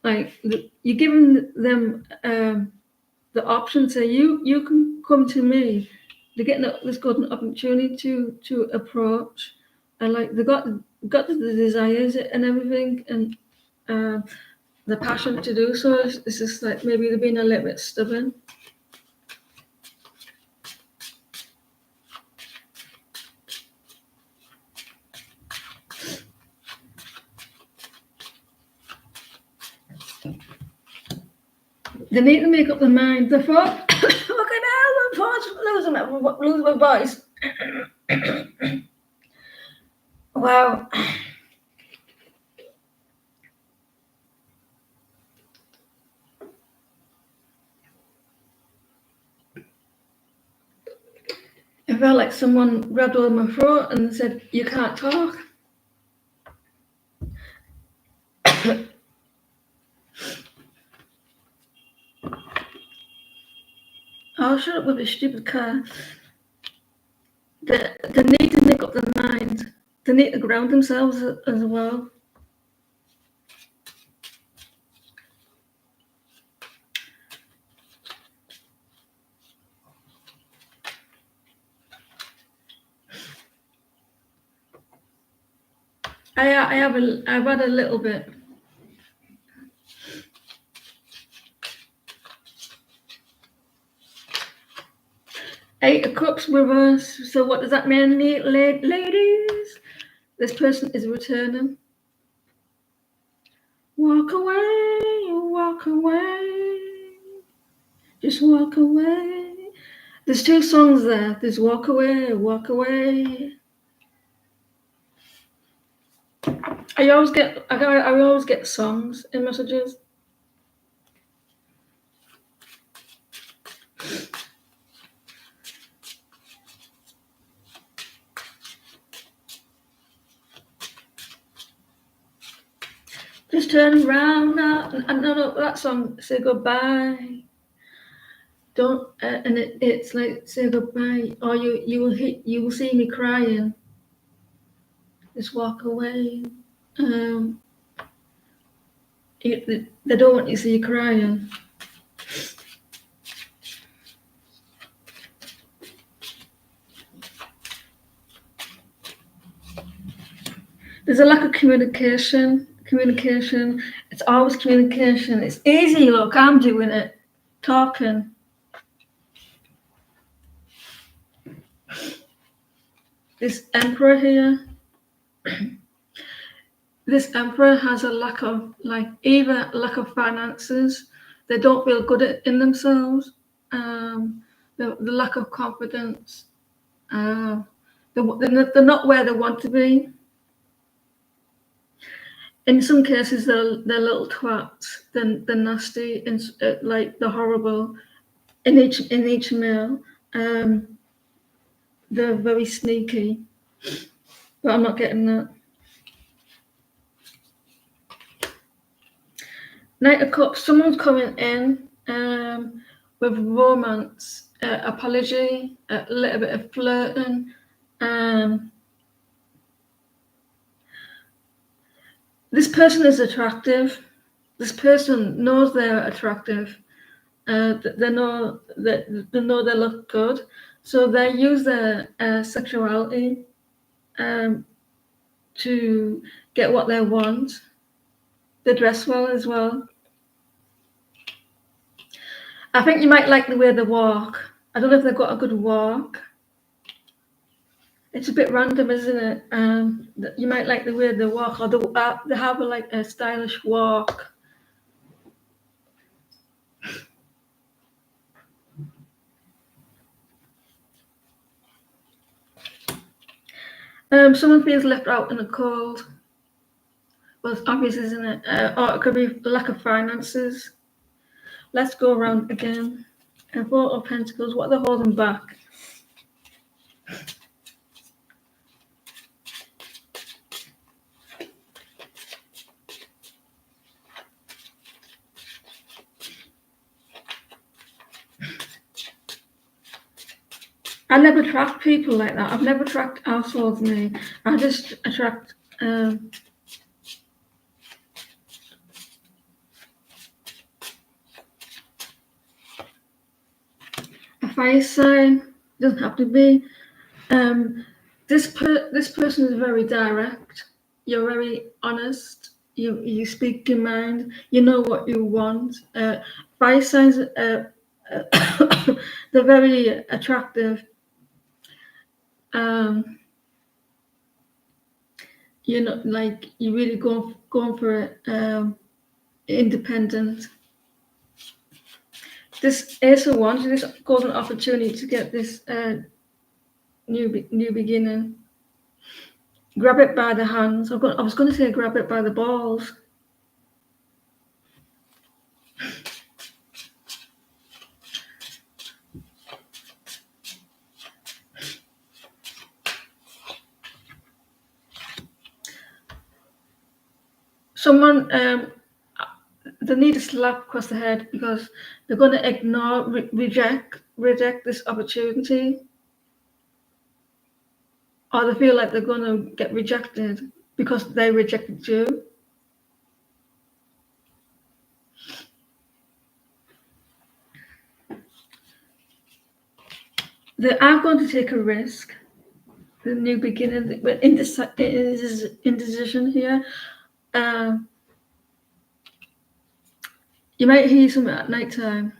Like you're giving them the option. Say you can come to me. They're getting this golden opportunity to approach, and like they got the desires and everything, and the passion to do so. It's just like maybe they're being a little bit stubborn. They need to make up their mind. They thought, fucking hell, I'm losing my voice. Wow. It felt like someone grabbed hold of my throat and said, you can't talk. Oh, shut up with this stupid car. They need to make up their mind. They need to ground themselves as well. I've had a little bit. Eight of Cups reverse. So what does that mean, ladies? This person is returning. Walk away. Just walk away. There's two songs there. There's walk away. I always get songs in messages. Just turn around now. And no, that song, Say Goodbye. Don't, and it's like, say goodbye, or you will see me crying. Just walk away. Um, they don't want you to see you crying. There's a lack of communication. It's always communication. It's easy, look, I'm doing it. Talking. This emperor here, this emperor has a lack of, like, either lack of finances, they don't feel good in themselves, the lack of confidence, they're not where they want to be. In some cases, they're little twats. They're nasty, and like they're horrible. In each meal, they're very sneaky. But I'm not getting that. Knight of Cups. Someone's coming in with romance, apology, a little bit of flirting. This person is attractive. This person knows they're attractive. They know they look good, so they use their sexuality to get what they want. They dress well as well. I think you might like the way they walk. I don't know if they've got a good walk. It's a bit random, isn't it? You might like the way they walk, or they have like a stylish walk. Someone feels left out in the cold. Well, it's obvious, isn't it? Or it could be the lack of finances. Let's go around again. And Four of Pentacles, what are they holding back? I never attract people like that. I've never attracted assholes, me. I just attract a fire sign. Doesn't have to be. This person is very direct. You're very honest. You speak your mind. You know what you want. Fire signs. They're very attractive. You know, like you really going for it. Independent. This Ace of Wands, this golden opportunity to get this new beginning. Grab it by the hands. I was going to say grab it by the balls. Someone, they need a slap across the head because they're going to ignore, reject this opportunity, or they feel like they're going to get rejected because they rejected you. They are going to take a risk. The new beginning, indecision here. You might hear something at night time.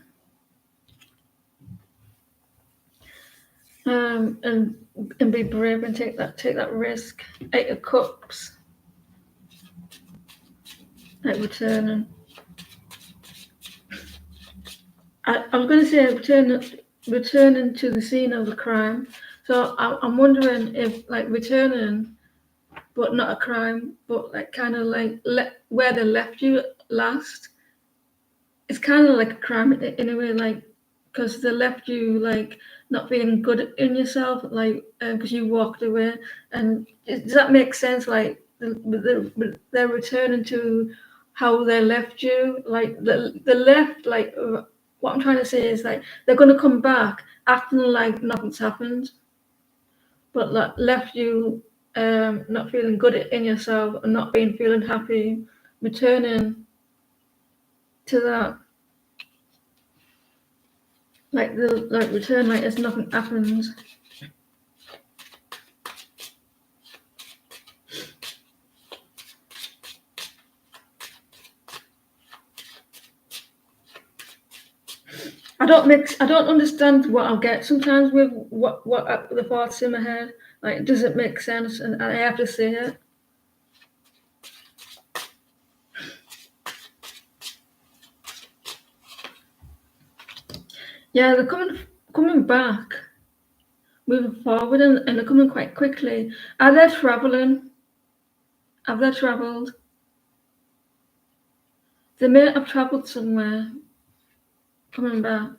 And be brave and take that risk. 8 of Cups. Like returning. I was going to say returning to the scene of the crime. So I'm wondering if like returning, but not a crime, but like kind of like where they left you last. It's kind of like a crime in a way, like because they left you like not feeling good in yourself, like because you walked away. And does that make sense? Like they're returning to how they left you. Like the left, like what I'm trying to say is like they're going to come back acting like nothing's happened, but like left you not feeling good in yourself and not feeling happy, returning to that. Like the return like as nothing happens. I don't understand what I'll get sometimes with what the thoughts in my head. Like, does it make sense? And I have to say it. Yeah, they're coming back, moving forward, and they're coming quite quickly. Are they traveling? Have they travelled? They may have travelled somewhere, coming back.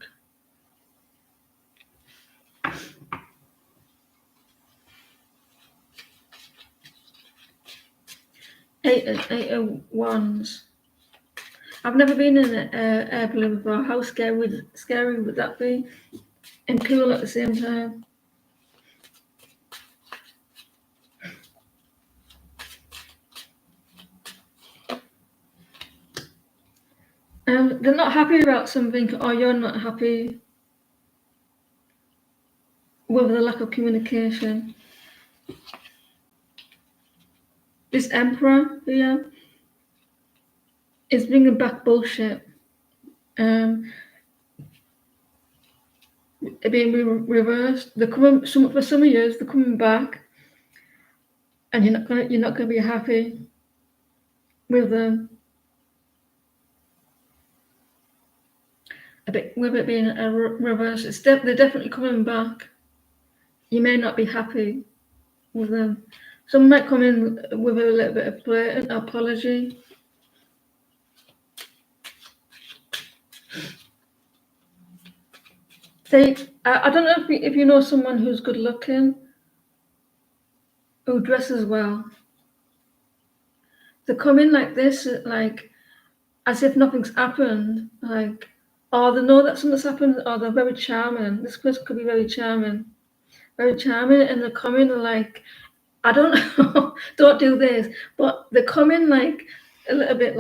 8 wands. I've never been in an air balloon before. How scary would that be? And cool at the same time. They're not happy about something, or you're not happy with the lack of communication. This emperor here is bringing back bullshit. Being reversed. They're coming. For some years, they're coming back, and you're not gonna be happy with them. With it being a reverse. They're definitely coming back. You may not be happy with them. Some might come in with a little bit of blatant apology. I don't know if you know someone who's good looking, who dresses well. They come in like this, like as if nothing's happened, like, or they know that something's happened, or they're very charming. This person could be very charming, and they come in like, I don't know, don't do this, but they come in like a little bit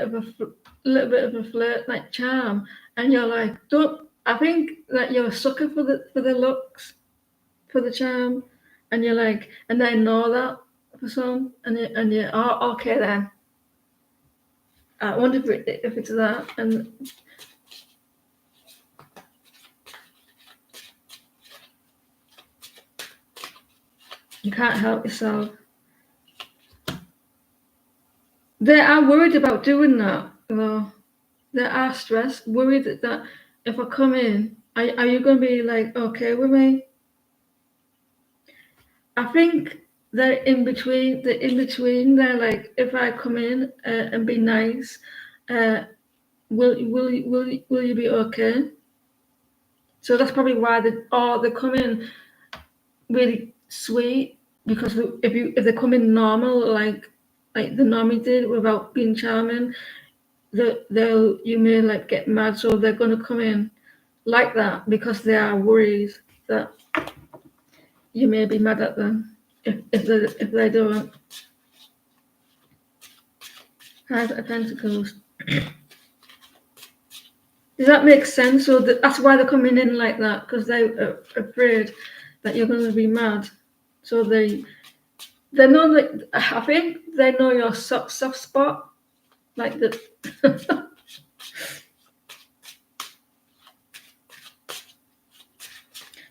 of a flirt, like charm, and you're like, don't. I think that you're a sucker for the looks, for the charm, and you're like, and they know that for some, and you oh, okay then. I wonder if it's that, and you can't help yourself. They are worried about doing that, though. They are stressed, worried that if I come in, are you going to be like okay with me? I think they're in between. They're like, if I come in and be nice, will you be okay? So that's probably why they come in really sweet, because if they come in normal, like the normie did, without being charming, you may like get mad. So they're going to come in like that because they are worried that you may be mad at them if they don't. Five of Pentacles. Does that make sense? So that's why they're coming in like that, because they're afraid that you're going to be mad. So they know that. I think they know your soft spot, like the.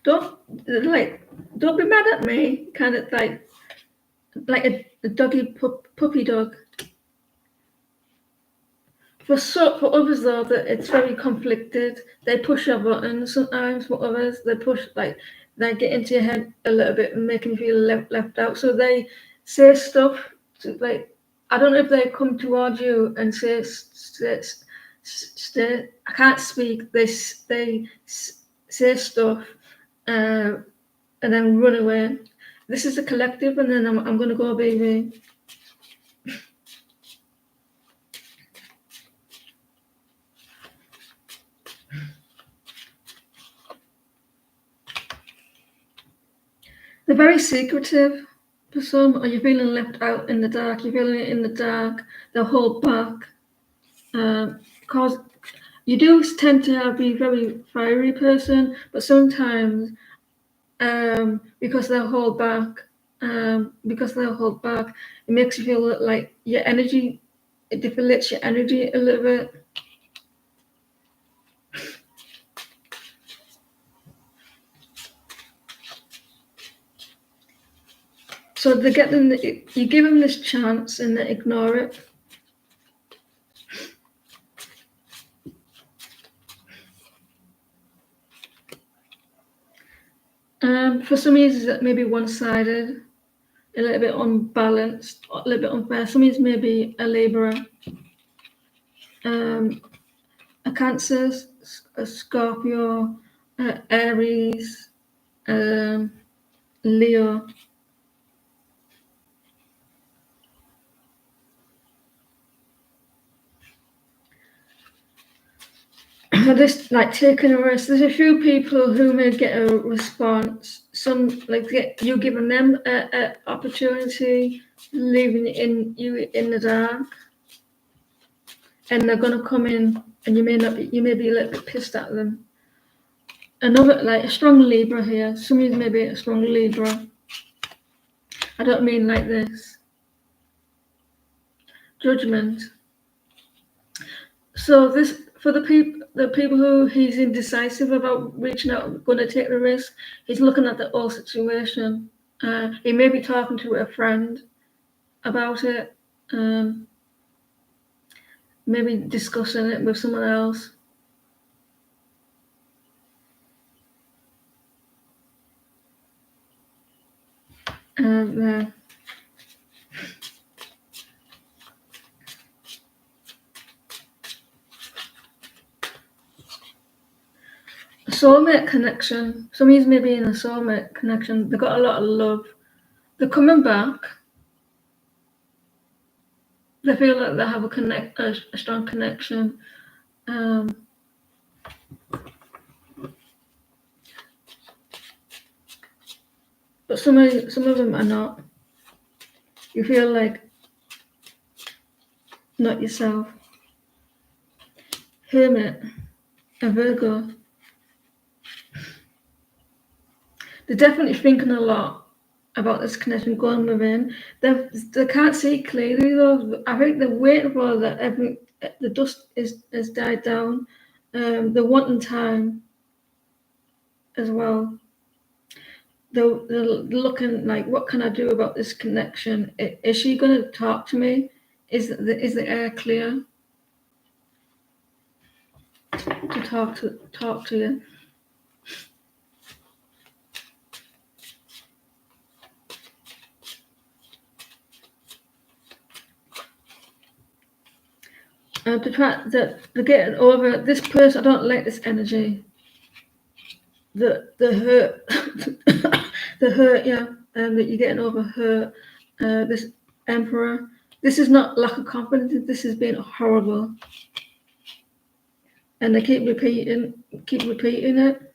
Don't be mad at me, kind of like a doggy puppy dog. For others though, that it's very conflicted. They push your buttons sometimes. For others, they get into your head a little bit and make you feel left out. So they say stuff like, I don't know if they come towards you and say, I can't speak. They say stuff and then run away. This is a collective, and then I'm going to go, baby. They're very secretive for some, or you're feeling left out in the dark, you're feeling it in the dark, they'll hold back. Because you do tend to be a very fiery person, but sometimes because they'll hold back, it makes you feel like your energy, it deflates your energy a little bit. So they get them, you give them this chance and they ignore it. For some reasons, it may be one-sided, a little bit unbalanced, a little bit unfair. Some reasons maybe a Libra, a Cancer, a Scorpio, Aries, Leo. For this, like taking a risk, there's a few people who may get a response. Some like you giving them an opportunity, leaving you in the dark, and they're gonna come in, and you may be a little bit pissed at them. Another like a strong Libra here. Some of you may be a strong Libra. I don't mean like this. Judgment. So this for the people who he's indecisive about reaching out, going to take the risk. He's looking at the whole situation. He may be talking to a friend about it. Maybe discussing it with someone else. Soulmate connection. Some of you may be in a soulmate connection. They've got a lot of love. They're coming back. They feel like they have a strong connection. But some of them are not. You feel like not yourself. Hermit, a Virgo. They're definitely thinking a lot about this connection going within. They can't see clearly though. I think they're waiting for that the dust is died down. They're wanting time as well. They're looking like, what can I do about this connection? Is she going to talk to me? Is the air clear to talk to you? To try that they're getting over this person. I don't like this energy. The hurt, the hurt, yeah, that you're getting over hurt. This Emperor. This is not lack of confidence. This has been horrible, and they keep repeating it.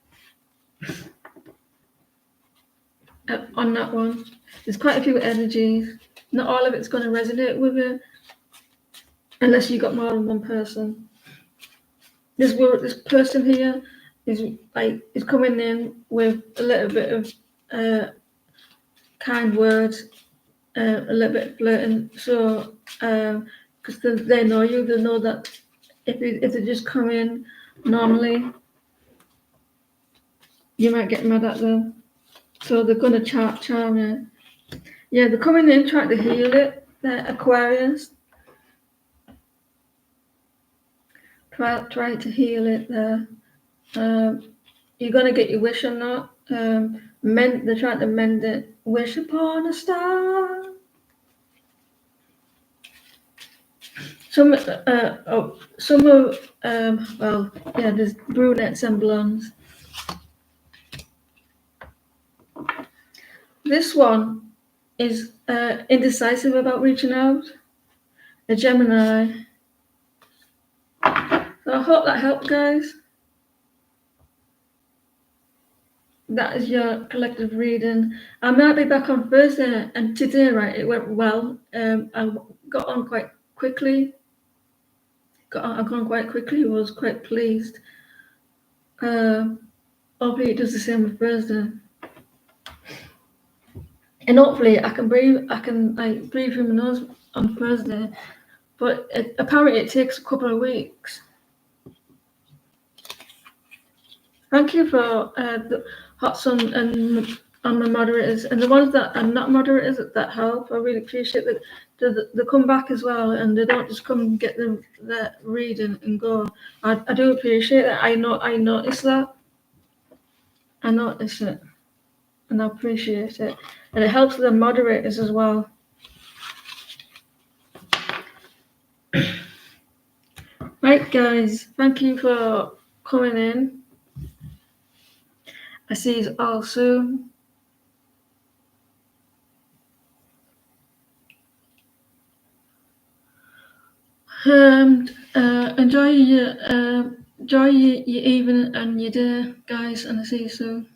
On that one, there's quite a few energies. Not all of it's going to resonate with you, unless you got more than one person. This person here is coming in with a little bit of kind words, a little bit flirting. So, because they know you, they know that if they just come in normally, you might get mad at them. So they're gonna charm you. Yeah, they're coming in trying to heal it. They're Aquarius. Try to heal it there. You're gonna get your wish or not. They're trying to mend it. Wish upon a star. There's brunettes and blondes. This one is indecisive about reaching out. A Gemini. So I hope that helped, guys. that is your collective reading. I might be back on Thursday, and today, right, it went well. I got on quite quickly. I've gone quite quickly. Was quite pleased. Hopefully it does the same with Thursday, and hopefully I can breathe. I can like breathe through my nose on Thursday, but apparently it takes a couple of weeks. Thank you for the hot sun and the moderators and the ones that are not moderators that help. I really appreciate that they come back as well and they don't just come and get the reading and go. I do appreciate that. I notice that. I notice it and I appreciate it. And it helps the moderators as well. Right, guys, thank you for coming in. I see you all soon. Enjoy your evening and your day, guys, and I see you soon.